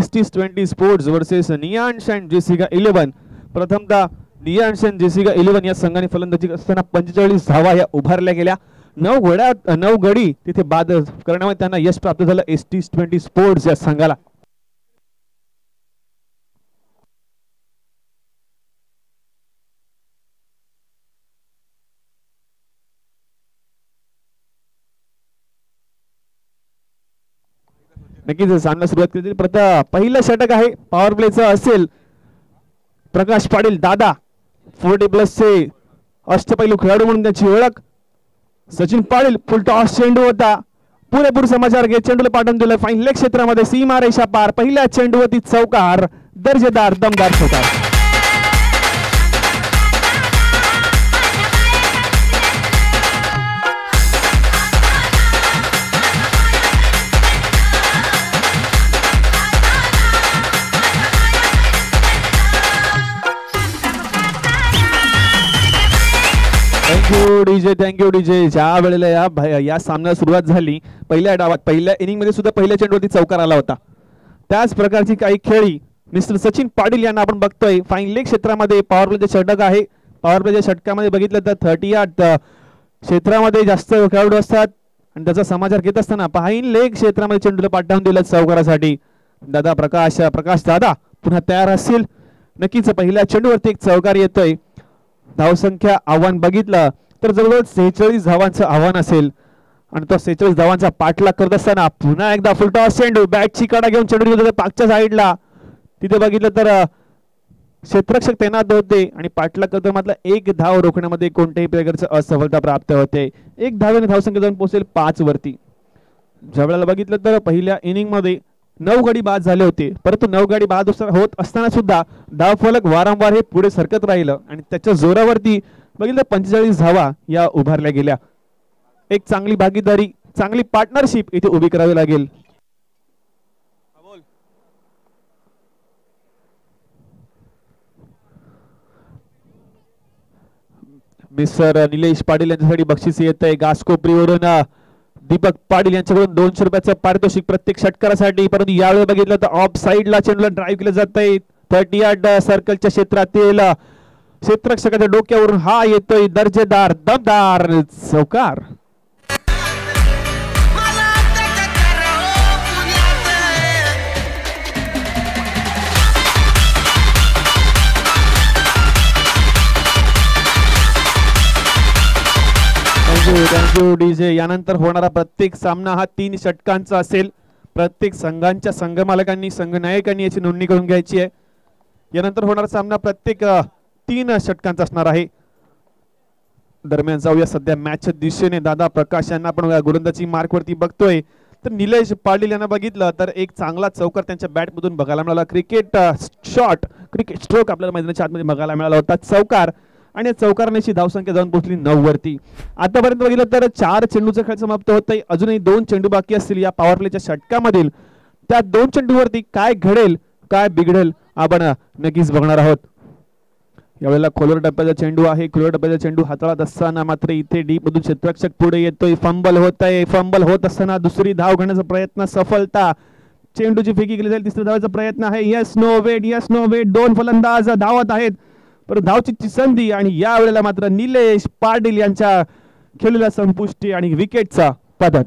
ST20 sports versus Niyansh and Jessica 11. प्रथमतः नियांश अँड जेसिका 11 या संघाने फलंदाजी असताना 45 धावा या उभारल्या गेल्या. 9 गडी तिथे बाद करण्यामध्ये त्यांना यश प्राप्त झालं ST20 स्पोर्ट्स या संघाला. नक्कीच सामना सुरुवात केली. पहिलं षटक आहे पॉवर प्लेचं असेल. प्रकाश पाटील दादा 40+ चे अष्टपैलू खेळाडू म्हणून त्याची ओळख. सचिन पाटील फुल टॉस चेंडू होता. पुरेपूर समाचार घे चेंडूला पाठवून दिलं फाईन लेग क्षेत्रामध्ये सीमा रेषा पार पहिल्या चेंडूवरती चौकार दर्जेदार दमदार चौकार. Thank you DJ. ज्या वेळेला या सामन्याला सुरुवात झाली पहिल्या डावात पहिल्या इनिंग मध्ये सुद्धा पहिल्या चेंडूवरती चौकार आला होता. त्याच प्रकारची काही खेळी मिस्टर सचिन पाटील यांना आपण बघतोय. फाईन लेग क्षेत्रामध्ये पॉवर प्लेचे षटक आहे. पॉवर प्लेच्या षटकामध्ये बघितलं तर 38 क्षेत्रामध्ये जास्त खेळाडू असतात आणि त्याचा समाचार घेत असताना फाईन लेग क्षेत्रामध्ये चेंडूला पाठवून दिलं चौकारासाठी. दादा प्रकाश दादा पुन्हा तयार असतील नक्कीच. पहिल्या चेंडूवरती एक चौकार येतोय. धावसंख्या आव्हान बघितलं तर जवळजवळ 46 धावांचं आव्हान असेल आणि तो 46 धावांचा पाठलाग करत असताना पुन्हा एकदा फुलटॉस चेंडू बॅटची कडा घेऊन चेंडू घेऊन पाकच्या साईडला. तिथे बघितलं तर क्षेत्ररक्षक तैनात होते आणि पाठलाग करतो मात्र एक धाव रोखण्यामध्ये कोणत्याही प्रकारची असफलता प्राप्त होते. एक धावेने धावसंख्या जाऊन पोहोचेल 5 वरती. ज्या वेळेला बघितलं तर पहिल्या इनिंग मध्ये 9 गडी बाद झाले होते परंतु 9 गडी बाद होत असताना सुद्धा धाव फलक वारंवार हे पुढे सरकत राहिलं आणि त्याच्या जोरावरती बघितलं 45 धावा या उभारल्या गेल्या. एक चांगली भागीदारी चांगली पार्टनरशिप इथे उभी करावी लागेल. मिस्टर निलेश पाटील यांच्यासाठी बक्षीस येत आहे. घासकोपरीवरून दीपक पाटील यांच्याकडून 200 रुपयाचं पारितोषिक प्रत्येक षटकारासाठी. परंतु यावेळी बघितलं तर ऑफ साइडला चेंडूला ड्राईव्ह केलं जात आहे. 38 सर्कलच्या क्षेत्रातील क्षेत्ररक्षकाच्या डोक्यावरून हा येतोय दर्जेदार दमदार चौकार. Thank you DJ. यानंतर होणारा प्रत्येक सामना हा 3 षटकांचा असेल. प्रत्येक संघांच्या संघ मालकांनी संघनायकांनी याची नोंदणी करून घ्यायची आहे. यानंतर होणारा सामना प्रत्येक 3 षटकांचा असणार आहे. दरम्यान जाऊया सध्या मॅचच्या दिशेने. दादा प्रकाश यांना आपण गोलंदाजी मार्कवरती बघतोय तर निलेश पाटील यांना बघितलं तर एक चांगला चौकार त्यांच्या बॅटमधून बघायला मिळाला. क्रिकेट शॉट क्रिकेट स्ट्रोक आपल्याला मैदानाच्या आतमध्ये बघायला मिळाला होता. चौकार आणि चौकारण्याची धावसंख्या जाऊन पोहोचली 9 वरती. आतापर्यंत बघितलं तर 4 चेंडूचा खेळ समाप्त होत आहे. अजूनही 2 चेंडू बाकी असतील या पॉवर प्लेच्या षटकामधील. त्या 2 चेंडूवरती काय घडेल काय बिघडेल आपण नक्कीच बघणार आहोत. यावेळेला खोलवर टप्प्याचा चेंडू आहे. खोलवर टप्प्याचा चेंडू हाताळत असताना मात्र इथे डीप मधून क्षेत्ररक्षक पुढे येतोय. फंबल होत आहे. फंबल होत असताना दुसरी धाव घेण्याचा प्रयत्न सफलता. चेंडूची फेकी केली जाईल. तिसऱ्या धावाचा प्रयत्न आहे. यस नो वेट 2 फलंदाज धावत आहेत परंतु धावचीची संधी आणि या वेळेला मात्र निलेश पाटील यांच्या खेळीला संपुष्टी आणि विकेटचा पतन.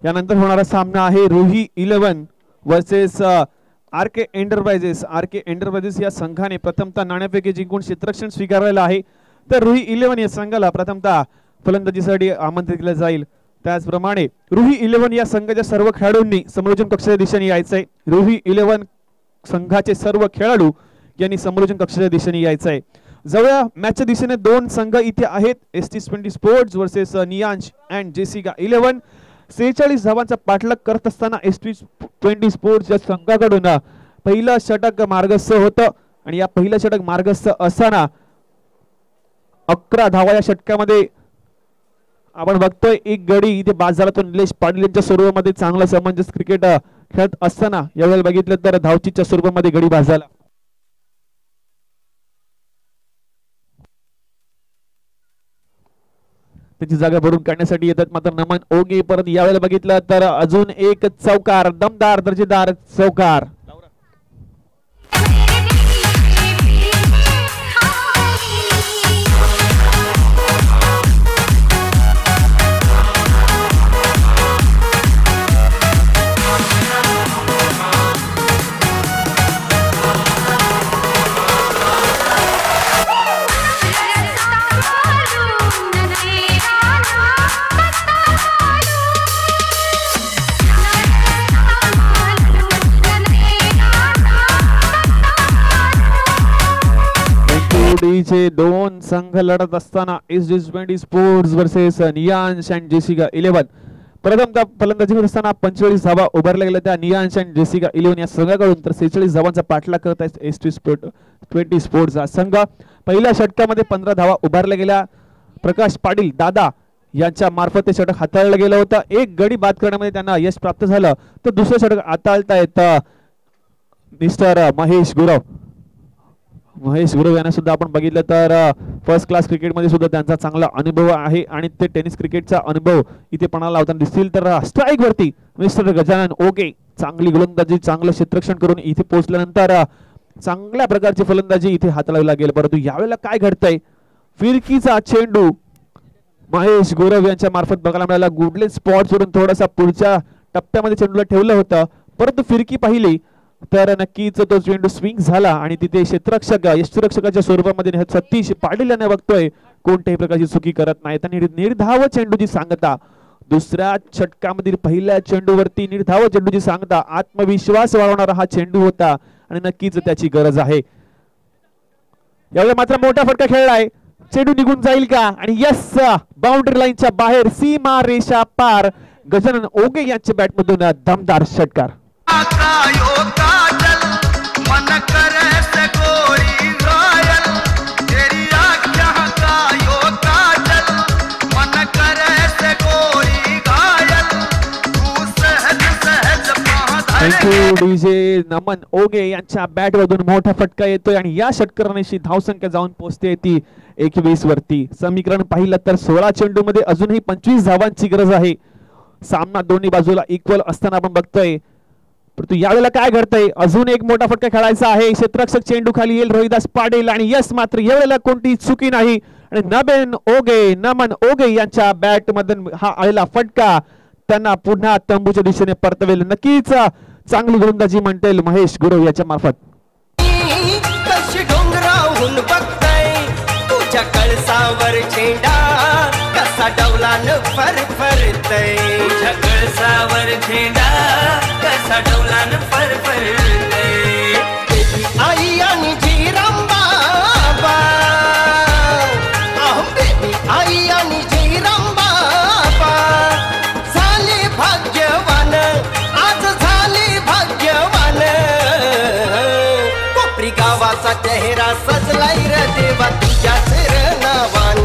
यानंतर होणारा सामना आहे Ruhi 11 versus RK enterprises. RK enterprises या संघाने प्रथमतः नाणेफेकी जिंकून क्षेत्ररक्षण स्वीकारलेलं आहे तर रुही 11 या संघाला प्रथमतः फलंदाजीसाठी आमंत्रित केलं जाईल. त्याचप्रमाणे रुही 11 या संघाच्या सर्व खेळाडूंनी समालोचन कक्षाच्या दिशेने यायचंय. रुही 11 संघाचे सर्व खेळाडू यांनी समालोचन कक्षाच्या दिशेने यायचंय. जवळ मॅचच्या दिशेने 2 संघ इथे आहेत. ST20 sports versus Niyansh and Jessica 11. 46 धावांचा पाठलाग करत असताना ST20 स्पोर्ट्स या संघाकडून पहिलं षटक मार्गस्थ होतं आणि या पहिलं षटक मार्गस्थ असताना 11 धावा या षटकामध्ये आपण बघतोय. एक गडी इथे बाद झाला तो निलेश पाटील यांच्या स्वरूपामध्ये चांगला समंजस क्रिकेट खेळत असताना यावेळेला बघितलं तर धावचीच्या स्वरूपामध्ये गडी बाद झाला. त्याची जागा भरून काढण्यासाठी येतात मात्र नमन ओगे. परत यावेळेला बघितलं तर अजून एक चौकार दमदार दर्जेदार चौकार. डीजे दोन संघ लढत असताना SD20 sports versus Niyansh and Jessica 11. प्रथम फलंदाजी करत असताना 45 धावा उभारल्या गेल्या त्या नियांश अँड जेसिका 11 या संघाकडून, तर 46 धावांचा पाठलाग करत आहे SD20 स्पोर्ट्स हा संघ. पहिल्या षटकामध्ये 15 धावा उभारल्या गेल्या. प्रकाश पाटील दादा यांच्या मार्फत ते षटक हाताळलं गेलं होतं. एक गडी बाद करण्यामध्ये त्यांना यश प्राप्त झालं, तर दुसरं षटक हाताळतायत मिस्टर महेश गुरव यांना सुद्धा आपण बघितलं तर फर्स्ट क्लास क्रिकेटमध्ये सुद्धा त्यांचा चांगला अनुभव आहे आणि ते टेनिस क्रिकेटचा अनुभव इथे पणाला लावताना दिसतील. तर स्ट्राईक वरती मिस्टर गजानन ओके चांगली गोलंदाजी, चांगलं क्षेत्ररक्षण करून इथे पोहोचल्यानंतर चांगल्या प्रकारची फलंदाजी इथे हाताळावी लागेल. परंतु यावेळेला काय घडतंय, फिरकीचा चेंडू महेश गुरव यांच्या मार्फत बघायला मिळाला. गुडले स्पॉट सोडून थोडासा पुढच्या टप्प्यामध्ये चेंडूला ठेवलं होतं, परंतु फिरकी पाहिली तर नक्कीच तो चेंडू स्विंग झाला आणि तिथे यष्टिरक्षकाच्या स्वरूपामध्ये सतीश पाटील यांना बघतोय कोणत्याही प्रकारची चुकी करत नाही. आणि निर्धाव चेंडूची सांगता दुसऱ्या षटकामधील पहिल्या चेंडूवरती निर्धाव चेंडूची सांगता आत्मविश्वास वाढवणारा हा चेंडू होता आणि नक्कीच त्याची गरज आहे. यावेळी मात्र मोठा फटका खेळलाय, चेंडू निघून जाईल का, आणि यस बाउंड्री लाईनच्या बाहेर सीमा रेषा पार. गजानन ओगे यांच्या बॅटमधून दमदार षटकार. डीजे नमन ओगे यांच्या बॅट मधून मोठा फटका येतोय आणि या षटकारांशी धावसंख्या जाऊन पोहोचते ती 21 वरती. समीकरण पाहिलं तर 16 चेंडू मध्ये अजूनही 25 धावांची गरज आहे. सामना दोन्ही बाजूला इक्वल असताना आपण बघतोय, परंतु यावेळेला काय घडतंय, अजून एक मोठा फटका खेळायचा आहे. क्षेत्ररक्षक चेंडू खाली येईल रोहिदास पाटील आणि यस मात्र यावेळेला कोणती चुकी नाही आणि नमन ओगे यांच्या बॅट मधून हा आलेला फटका त्यांना पुन्हा तंबूच्या दिशेने परतवेल. नक्कीच चांगली गोलंदाजी म्हणता येईल महेश गुरव याच्या मार्फत. कशी डोंगराहून बघताय तुझ्या कळसावर चेंडा कसा डवलान फरफरतय. तुझ्या कळसावर झेंडा कसा डौलान फरफरतय. बेबी आई आणि जीरामबाबा, बेबी आई आणि जीरामबाबा झाले भाग्यवान, आज झाले भाग्यवान. कोपरी गावाचा चेहरा सजलाय र देवा तुझ्याच नावान.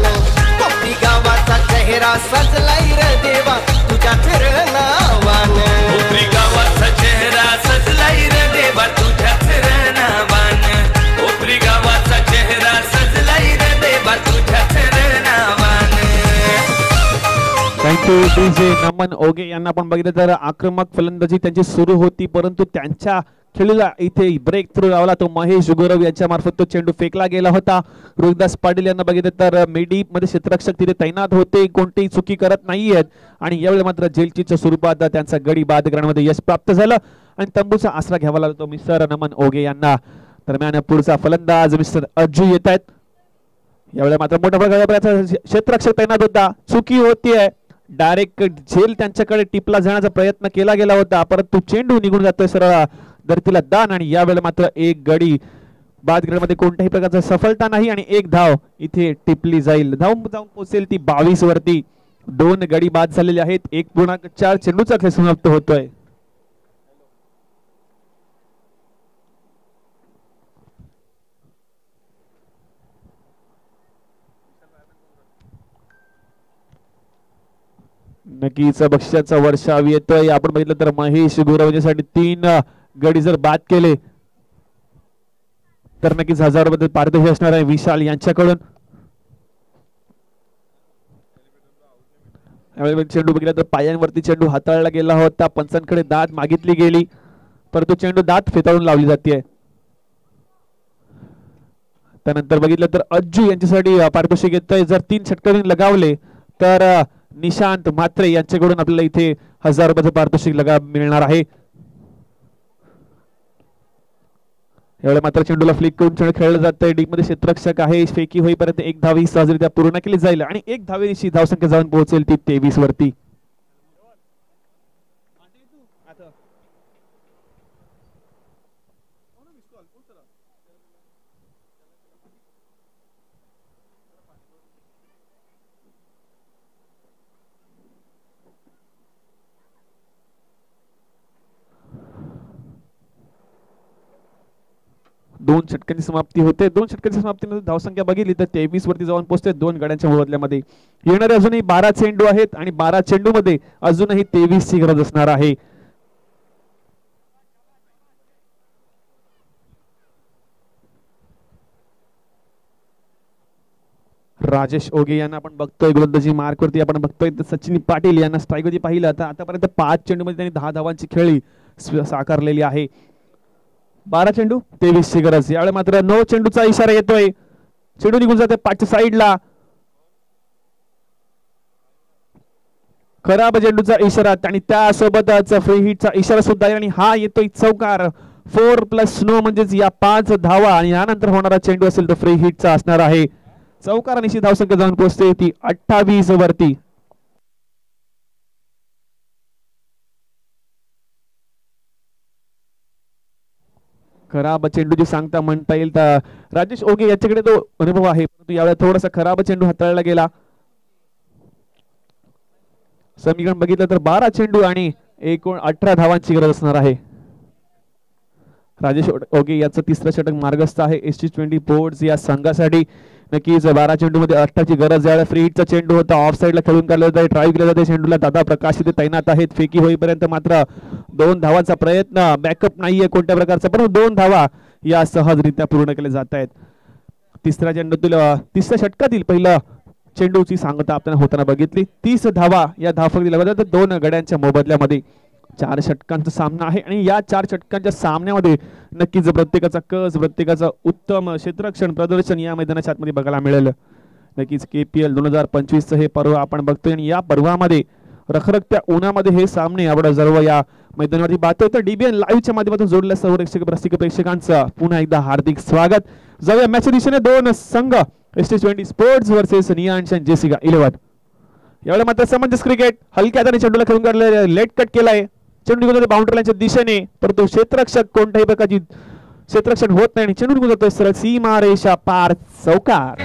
कोपरी गावाचा चेहरा सजलाय र देवा तुझ्याच नावान. कोपरी गावाचा चेहरा सजलाय रे देवा तुझ्याच नावान. कोपरी गावाचा चेहरा सजलाय रे देवा तुझ्याच नावान. थँक्यू डीजे नमन ओगे यांना आपण बघितलं तर आक्रमक फलंदाजी त्यांची सुरू होती, परंतु त्यांच्या खेळीला इथे ब्रेक थ्रू लावला तो महेश गुरव यांच्या मार्फत तो चेंडू फेकला गेला होता. रोहिदास पाटील यांना बघितलं तर मिडीप मध्ये क्षेत्ररक्षक तिथे तैनात होते, कोणतीही चुकी करत नाहीयेत आणि यावेळी मात्र जेलचीच्या स्वरूपात त्यांचा गडी बाद करण्यामध्ये यश प्राप्त झालं आणि तंबूचा आसरा घ्यावा लागतो मिस्टर नमन ओगे यांना. दरम्यान पुढचा फलंदाज मिस्टर अज्जू येत आहेत. यावेळी मात्र मोठ्या प्रकारचा क्षेत्ररक्षक तैनात होता, चुकी होतीये. डायरेक्ट झेल त्यांच्याकडे टिपला जाण्याचा प्रयत्न केला गेला होता, परंतु चेंडू निघून जातोय सरळ धरतीला दान आणि यावेळेला मात्र एक गडी बाद करण्यामध्ये कोणत्याही प्रकारचा सफलता नाही आणि एक धाव इथे टिपली जाईल. धाव जाऊन पोहोचेल ती 22 वरती. 2 गडी बाद झालेले आहेत. 1.4 चेंडूचा खेळ समाप्त होतोय. नक्कीच बक्षिसाचा वर्षाव येतोय. आपण बघितलं तर महेश गुरव यांच्यासाठी 3 गडी जर बाद केले तर नक्कीच 1000 बद्दल पारितोषिक असणार आहे विशाल यांच्याकडून. चेंडू बघितला तर पायांवरती चेंडू हाताळला गेला होता, पंचांकडे दाद मागितली गेली, परंतु चेंडू दात फेटाळून लावली जाते. त्यानंतर बघितलं तर अज्जू यांच्यासाठी पारितोषिक येतोय. जर 3 षटकांनी लगावले तर निशांत म्हात्रे यांच्याकडून आपल्याला इथे 1000 रुपयाचं पारितोषिक मिळणार आहे. यावेळी मात्र चेंडूला फ्लिक करून चेंडू खेळला जातोय. डीप मध्ये क्षेत्ररक्षक आहे, फेकी होईपर्यंत 1 धाव ही सहजरित्या पूर्ण केली जाईल आणि 1 धावेची धावसंख्या जाऊन पोहोचेल ती 23 वरती. 2 षटकांची समाप्ती होते. 2 षटकांची समाप्तीमध्ये धावसंख्या बघितली तर 23 वरती जाऊन पोहोचते 2 गड्यांच्या मोबदल्यामध्ये. येणारे अजूनही 12 चेंडू आहेत आणि 12 चेंडू मध्ये अजूनही 23 ची गरज असणार आहे. राजेश ओगे यांना आपण बघतोय गोलंदाजी मार्क वरती आपण बघतोय. सचिन पाटील यांना स्ट्राईक वरती पाहिलं तर आतापर्यंत 5 चेंडू मध्ये त्यांनी 10 धावांची खेळी साकारलेली आहे. 12 चेंडू 23 ची गरज. यावेळी मात्र 9 चेंडूचा इशारा येतोय. चेंडू निघून जाते 5च्या साईडला. खराब चेंडूचा इशारा आणि त्यासोबतच फ्री हिटचा इशारा सुद्धा आहे आणि हा येतोय चौकार. 4+9 म्हणजेच या 5 धावा आणि यानंतर होणारा चेंडू असेल तर फ्री हिटचा असणार आहे. चौकार निश्चित धावसंख्या जाऊन पोहोचते ती 28 वरती. खराब चेंडूची सांगता म्हणता येईल तर राजेश ओगे याच्याकडे तो अनुभव आहे, परंतु यावेळी थोडासा खराब चेंडू हाताळला गेला. समीकरण बघितलं तर 12 चेंडू आणि एकूण 18 धावांची गरज असणार आहे. राजेश ओगे याचं तिसरं षटक मार्गस्थ आहे ST20 बोर्ड्स या संघासाठी. नक्कीच 12 चेंडू मध्ये 18 ची गरज. यावेळी फ्री हिटचा चेंडू होता, ऑफ साईडला खेळून काढला जाते, ड्राईव्ह केला जाते चेंडूला. दादा प्रकाश इथे तैनात आहेत. फेकी होईपर्यंत मात्र 2 धावांचा प्रयत्न, बॅकअप नाहीये कोणत्या प्रकारचा, पण 2 धावा या सहजरित्या पूर्ण केल्या जात आहेत. तिसऱ्या चेंडूतील तिसऱ्या षटकातील पहिलं चेंडूची सांगता आपल्याला होताना बघितली. 30 धावा या धावफलकी लागतात 2 गड्यांच्या मोबदल्यामध्ये. 4 षटकांचा सामना आहे आणि या 4 षटकांच्या सामन्यामध्ये नक्कीच प्रत्येकाचा कस, प्रत्येकाचा उत्तम क्षेत्ररक्षण प्रदर्शन या मैदानाच्या आतमध्ये बघायला मिळेल. नक्कीच KPL 2025 हे पर्व आपण बघतोय आणि या पर्वामध्ये रखरखत्या उन्हामध्ये हे सामने आपण सर्व या मैदानावरती पाहतोय. तर DBN लाईव्हच्या माध्यमातून जोडल्या सर्व रसिक प्रेक्षकांचं पुन्हा एकदा हार्दिक स्वागत. जाऊया मॅचच्या दिशेने. 2 संघ ST20 स्पोर्ट्स वर्सेस नियांशन जेसिका 11. यावेळी मात्र समंजस क्रिकेट. हलक्या हाताने चेंडूला खेळून काढले, लेट कट केलाय. चेंडू निघून जातो बाउंड्री लाईनच्या दिशेने, परंतु क्षेत्ररक्षक कोणत्याही प्रकारची क्षेत्ररक्षण होत नाही आणि चेंडू निघून जातोय सरळ सीमा रेषा पार. चौकार.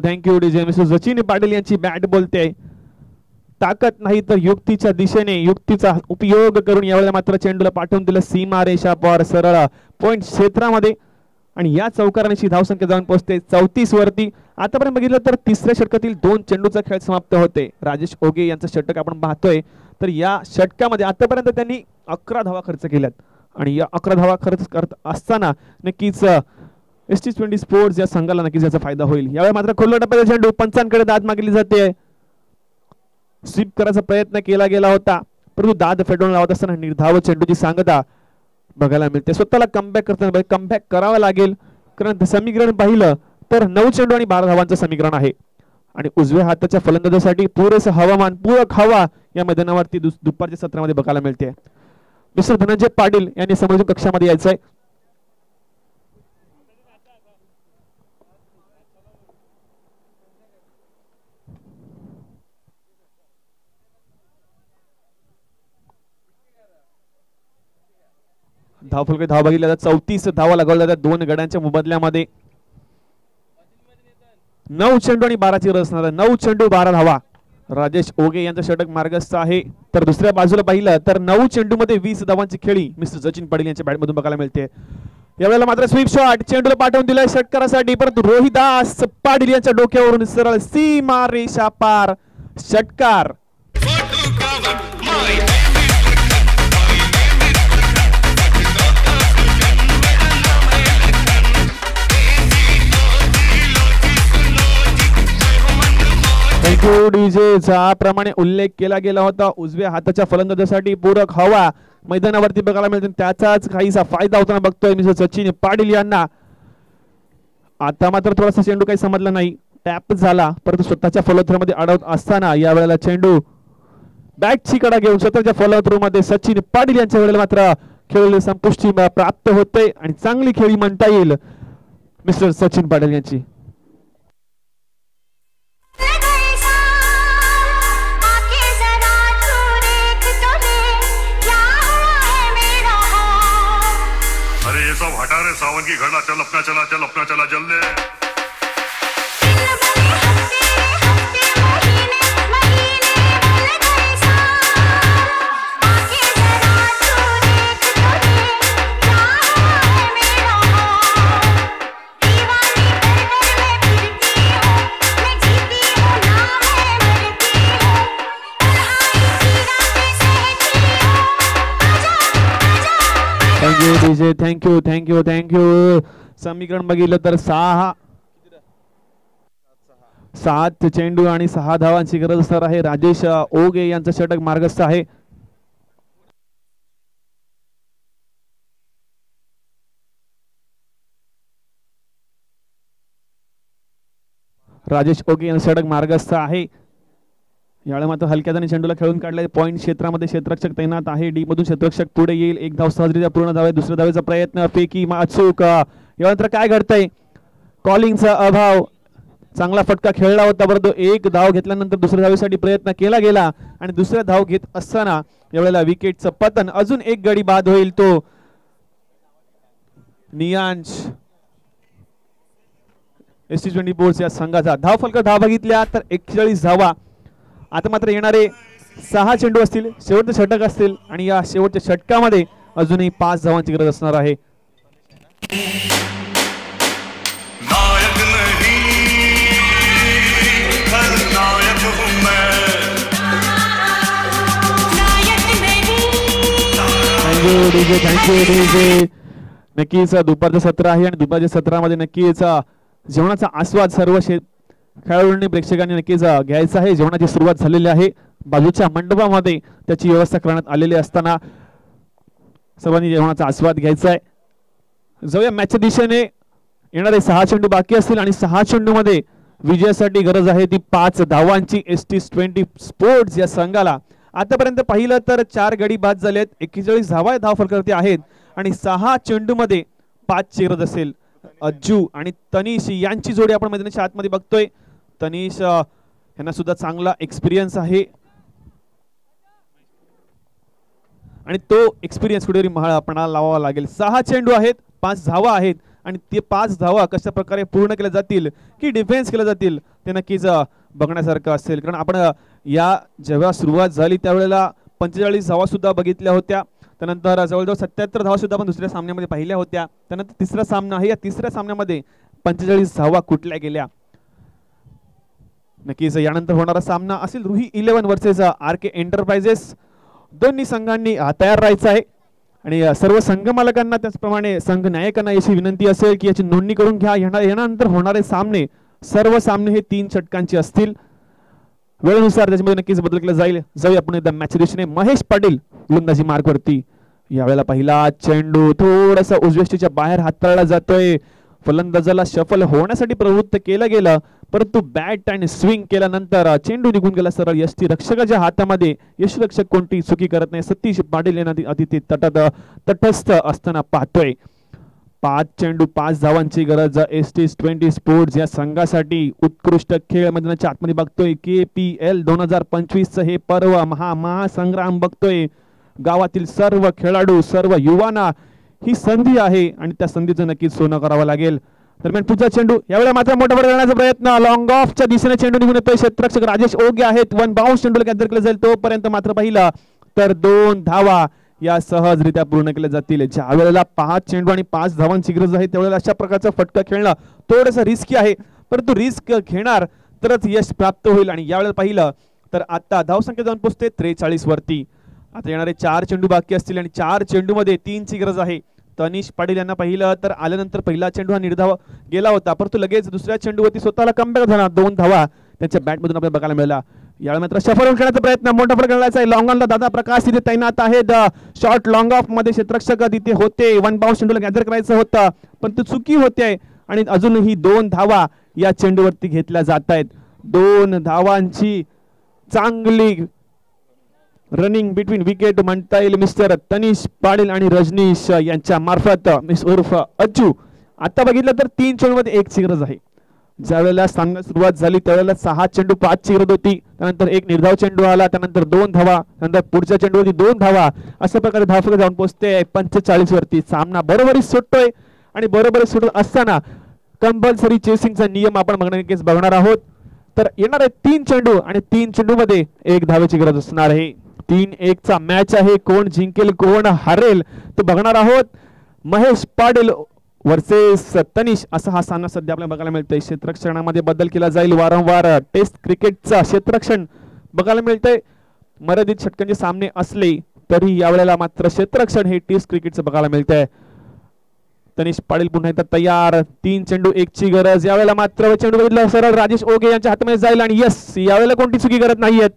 Thank you DJ mister Sachin Patil यांची बॅट बोलते. ताकद नाही तर युक्तीच्या दिशेने युक्तीचा उपयोग करून यावेळेला मात्र चेंडूला पाठवून दिलं सीमा रेषा पार सरळ पॉइंट क्षेत्रामध्ये आणि या चौकारांची धावसंख्या जाऊन पोहोचते 34 वरती. आतापर्यंत बघितलं तर तिसऱ्या षटकातील 2 चेंडूचा खेळ समाप्त होते. राजेश ओगे यांचं षटक आपण पाहतोय तर या षटकामध्ये आतापर्यंत त्यांनी 11 धावा खर्च केल्यात आणि या 11 धावा खर्च करत असताना नक्कीच ST20 स्पोर्ट्स या संघाला नक्कीच याचा फायदा होईल. यावेळी मात्र खुल्ला टप्प्याचा चेंडू पंचांकडे दाद मागली जाते. स्वीप करायचा प्रयत्न केला गेला होता, परंतु दाद फेडून लावत असताना निर्धाव चेंडूची सांगता बघायला मिळते. स्वतःला कमबॅक करताना कमबॅक करावा लागेल, कारण समीकरण पाहिलं तर 9 चेंडू आणि 12 धावांचं समीकरण आहे आणि उजव्या हाताच्या फलंदाजासाठी पुरेसं हवामान, पूरक हवा या मैदानावरती दुपारच्या सत्रामध्ये बघायला मिळते. मिस्टर धनंजय पाटील यांनी समोरच्या कक्षामध्ये यायचंय. धावफलकी धाव बघितल्या जातात. 34 धावा लागवल्या जातात 2 गड्यांच्या मोबदल्यामध्ये. 9 चेंडू आणि 12 ची गरज असणार. 9 चेंडू 12 धावा. राजेश ओगे यांचं षटक मार्गस्थ आहे. तर दुसऱ्या बाजूला पाहिलं तर 9 चेंडू मध्ये 20 धावांची खेळी मिस्टर सचिन पाटील यांच्या बॅट मधून बघायला मिळते. यावेळेला मात्र स्वीप शॉट चेंडूला पाठवून दिलाय षटकारासाठी, परंतु रोहिदास पाटील यांच्या डोक्यावरून सरळ सीमा रेषा पार. षटकार. Thank you DJ. ज्याप्रमाणे उल्लेख केला गेला होता उजव्या हाताच्या फलंदाजासाठी पूरक हवा मैदानावरती बघायला मिळते, त्याचाच काहीसा फायदा होताना बघतोय मिस्टर सचिन पाटील यांना. आता मात्र थोडासा चेंडू काही समजला नाही, टॅप झाला, परंतु स्वतःच्या फॉलोथ्रूमध्ये अडवत असताना यावेळेला चेंडू बॅटची कडा घेऊन स्वतःच्या फॉलोथ्रूमध्ये सचिन पाटील यांच्या वेळेला मात्र खेळ संपुष्टी प्राप्त होते आणि चांगली खेळी म्हणता येईल मिस्टर सचिन पाटील यांची. सब हटा रे सावन की घड़ा, चल अपना चला जल्दी। डीजे. Thank you thank you thank you. समीकरण बघितलं तर 7 चेंडू आणि 6 धावांची गरज असणार आहे. राजेश ओगे यांचं षटक मार्गस्थ आहे. राजेश ओगे यांचं षटक मार्गस्थ आहे. यावेळी मात्र हलक्याने चेंडूला खेळून काढले. पॉईंट क्षेत्रामध्ये क्षेत्ररक्षक तैनात आहे. डी मधून क्षेत्ररक्षक पुढे येईल. एक धाव सहजरित्या पूर्ण धाव आहे. दुसऱ्या धावेचा प्रयत्न पैकी अचूक. यानंतर काय घडतंय? कॉलिंगचा अभाव. चांगला फटका खेळला होता, परंतु एक धाव घेतल्यानंतर दुसऱ्या धावेसाठी प्रयत्न केला गेला आणि दुसऱ्या धाव घेत असताना यावेळेला विकेटचं पतन. अजून एक गडी बाद होईल तो नियांश ST20 बोर्ड्स या संघाचा. धाव फलक धाव बघितल्या तर 41 धावा. आता मात्र येणारे 6 चेंडू असतील, शेवटचे षटक असतील आणि या शेवटच्या षटकामध्ये अजूनही 5 धावांची गरज असणार आहे. Thank you DJ. नक्कीच दुपारचं सत्र आहे आणि दुपारच्या सत्रामध्ये नक्कीच जेवणाचा आस्वाद सर्व खेळाडूंनी प्रेक्षकांनी नक्कीच घ्यायचा आहे. जेवणाची सुरुवात झालेली आहे. बाजूच्या मंडपामध्ये त्याची व्यवस्था करण्यात आलेली असताना सर्वांनी जेवणाचा आस्वाद घ्यायचा आहे. जाऊया मॅचच्या दिशेने. येणारे 6 चेंडू बाकी असतील आणि 6 चेंडू मध्ये विजयासाठी गरज आहे ती 5 धावांची ST20 स्पोर्ट्स या संघाला. आतापर्यंत पाहिलं तर 4 गडी बाद झालेत. 41 धावा धाव फलकावरती आहेत आणि 6 चेंडू मध्ये 5 ची गरज असेल. अज्जू आणि तनिष यांची जोडी आपण मैदानाच्या आतमध्ये बघतोय. तनिष यांना सुद्धा चांगला एक्सपिरियन्स आहे आणि तो एक्सपिरियन्स कुठेतरी आपणाला लावावा लागेल. 6 चेंडू आहेत, 5 धावा आहेत आणि ते 5 धावा कशा प्रकारे पूर्ण केल्या जातील की डिफेन्स केल्या जातील ते नक्कीच बघण्यासारखं असेल. कारण आपण या जेव्हा सुरुवात झाली त्यावेळेला 45 धावा सुद्धा बघितल्या होत्या. त्यानंतर जवळजवळ 77 धावा सुद्धा आपण दुसऱ्या सामन्यामध्ये पाहिल्या होत्या. त्यानंतर तिसरा सामना आहे. या तिसऱ्या सामन्यामध्ये 45 धावा कुठल्या गेल्या. नक्कीच यानंतर होणारा सामना असेल रुही 11 वर्सेस RK एंटरप्राइजेस. दोन्ही संघांनी तयार राहायचं आहे आणि सर्व संघ मालकांना त्याचप्रमाणे संघ नायकांना याची विनंती असेल की याची नोंदणी करून घ्या. यानंतर होणारे सामने सर्व सामने हे 3 षटकांचे असतील. वेळेनुसार त्याच्यामध्ये नक्कीच बदल केला जाईल. जाऊया आपण एकदा मॅच दिशेने. महेश पाटील गोलंदाजी मार्गवरती. यावेळेला पहिला चेंडू थोडासा उजव्या बाहेर हाताळला जातोय. फलंदाजाला शफल होण्यासाठी प्रवृत्त केलं गेलं, परंतु बॅट आणि स्विंग केल्यानंतर चेंडू निघून गेला सरळ यष्टी रक्षकाच्या हातामध्ये. यष्टीरक्षक कोणती चुकी करत नाही. सतीश पाटील यांना अतिथी तटस्थ असताना पाहतोय. 5 चेंडू 5 धावांची गरज ST20 स्पोर्ट्स या संघासाठी. उत्कृष्ट खेळ मैदानाच्या आतमध्ये बघतोय. KPL 2025 हे पर्व महासंग्राम बघतोय. गावातील सर्व खेळाडू सर्व युवांना ही संधी आहे आणि त्या संधीचं नक्कीच सोनं करावं लागेल. दरम्यान पुढचा चेंडू यावेळेला मात्र मोठा वर करण्याचा प्रयत्न. लॉंग ऑफच्या दिशेने चेंडू निघून येतोय. क्षेत्ररक्षक राजेश ओगे आहेत. 1 बाउन्स चेंडूला गॅदर केलं जाईल. तोपर्यंत मात्र पाहिला तर 2 धावा या सहजरित्या पूर्ण केल्या जातील. ज्या वेळेला 5 चेंडू आणि 5 धावांची गरज आहे त्यावेळेला अशा प्रकारचा फटका खेळणं थोडंसं रिस्की आहे, परंतु रिस्क घेणार तरच यश प्राप्त होईल. आणि यावेळेला पाहिलं तर आता धावसंख्या जाऊन पोहोचते 43 वरती. आता येणारे 4 चेंडू बाकी असतील आणि 4 चेंडू मध्ये 3 ची गरज आहे. तनिष पाटील यांना पाहिलं तर आल्यानंतर पहिला चेंडू हा निर्धाव गेला होता, परंतु लगेच दुसऱ्या चेंडूवरती स्वतःला कमबॅक झाला. 2 धावा त्यांच्या बॅटमधून आपल्याला बघायला मिळाला. यावेळी मात्र शफल करण्याचा प्रयत्न मोठा फरक करण्याचा आहे. लॉंग ऑनला दादा प्रकाश तिथे तैनात आहेत. शॉर्ट लॉंग ऑफ मध्ये क्षेत्ररक्षक तिथे होते. 1 बाउन्स चेंडूला गॅदर करायचं होतं, पण ती चुकी होते आणि अजूनही 2 धावा या चेंडूवरती घेतल्या जात आहेत. 2 धावांची चांगली रनिंग बिटवीन विकेट म्हणता येईल मिस्टर तनिष पाटील आणि रजनीश यांच्या मार्फत मिस उर्फ अज्जू. आता बघितलं तर 3 चेंडूमध्ये 1 ची गरज आहे. ज्यावेळेला सामना सुरुवात झाली त्यावेळेला 6 चेंडू 5 ची गरज होती. त्यानंतर एक निर्धाव चेंडू आला, त्यानंतर 2 धावा, त्यानंतर पुढच्या चेंडूवरती 2 धावा. अशा प्रकारे धावफलक जाऊन पोहोचते 45 वरती. सामना बरोबरीच सुटतोय आणि बरोबरीच सुटत असताना कंपल्सरी चेसिंगचा नियम आपण बघणार आहोत. तर येणारे 3 चेंडू आणि 3 चेंडू मध्ये 1 धावेची गरज असणार आहे. 3-1 चा मॅच आहे. कोण जिंकेल कोण हारेल ते बघणार आहोत. महेश पाटील वर्सेस तनिष असा हा सामना सध्या आपल्याला बघायला मिळतोय. क्षेत्ररक्षणामध्ये बदल केला जाईल. वारंवार टेस्ट क्रिकेटचा क्षेत्ररक्षण बघायला मिळतंय. मर्यादित षटकांचे सामने असले तरी यावेळेला मात्र क्षेत्ररक्षण हे टेस्ट क्रिकेटचं बघायला मिळतंय. तनिष पाटील पुन्हा एकदा तयार. 3 चेंडू 1 ची गरज. यावेळेला मात्र चेंडू बघितला सरळ राजेश ओगे यांच्या हातामध्ये जाईल आणि यस यावेळेला कोणती चुकी करत नाहीयेत.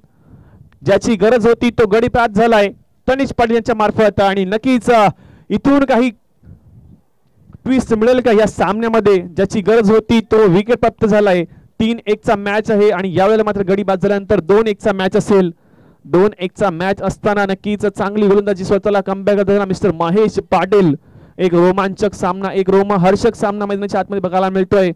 ज्याची गरज होती तो गडी प्राप्त झालाय तनिष पाटील यांच्या मार्फत आणि नक्कीच इथून काही ट्विस्ट मिळेल का या सामन्यामध्ये. ज्याची गरज होती तो विकेट प्राप्त झालाय. 3-1 चा मॅच आहे आणि यावेळेला मात्र गडी बाद झाल्यानंतर 2-1 चा मॅच असेल. 2-1 चा मॅच असताना नक्कीच चांगली गोलंदाजी स्वतःला कमबॅक करताना मिस्टर महेश पाटील. एक रोमांचक सामना, एक रोमहर्षक सामना मैदानाच्या आतमध्ये बघायला मिळतोय.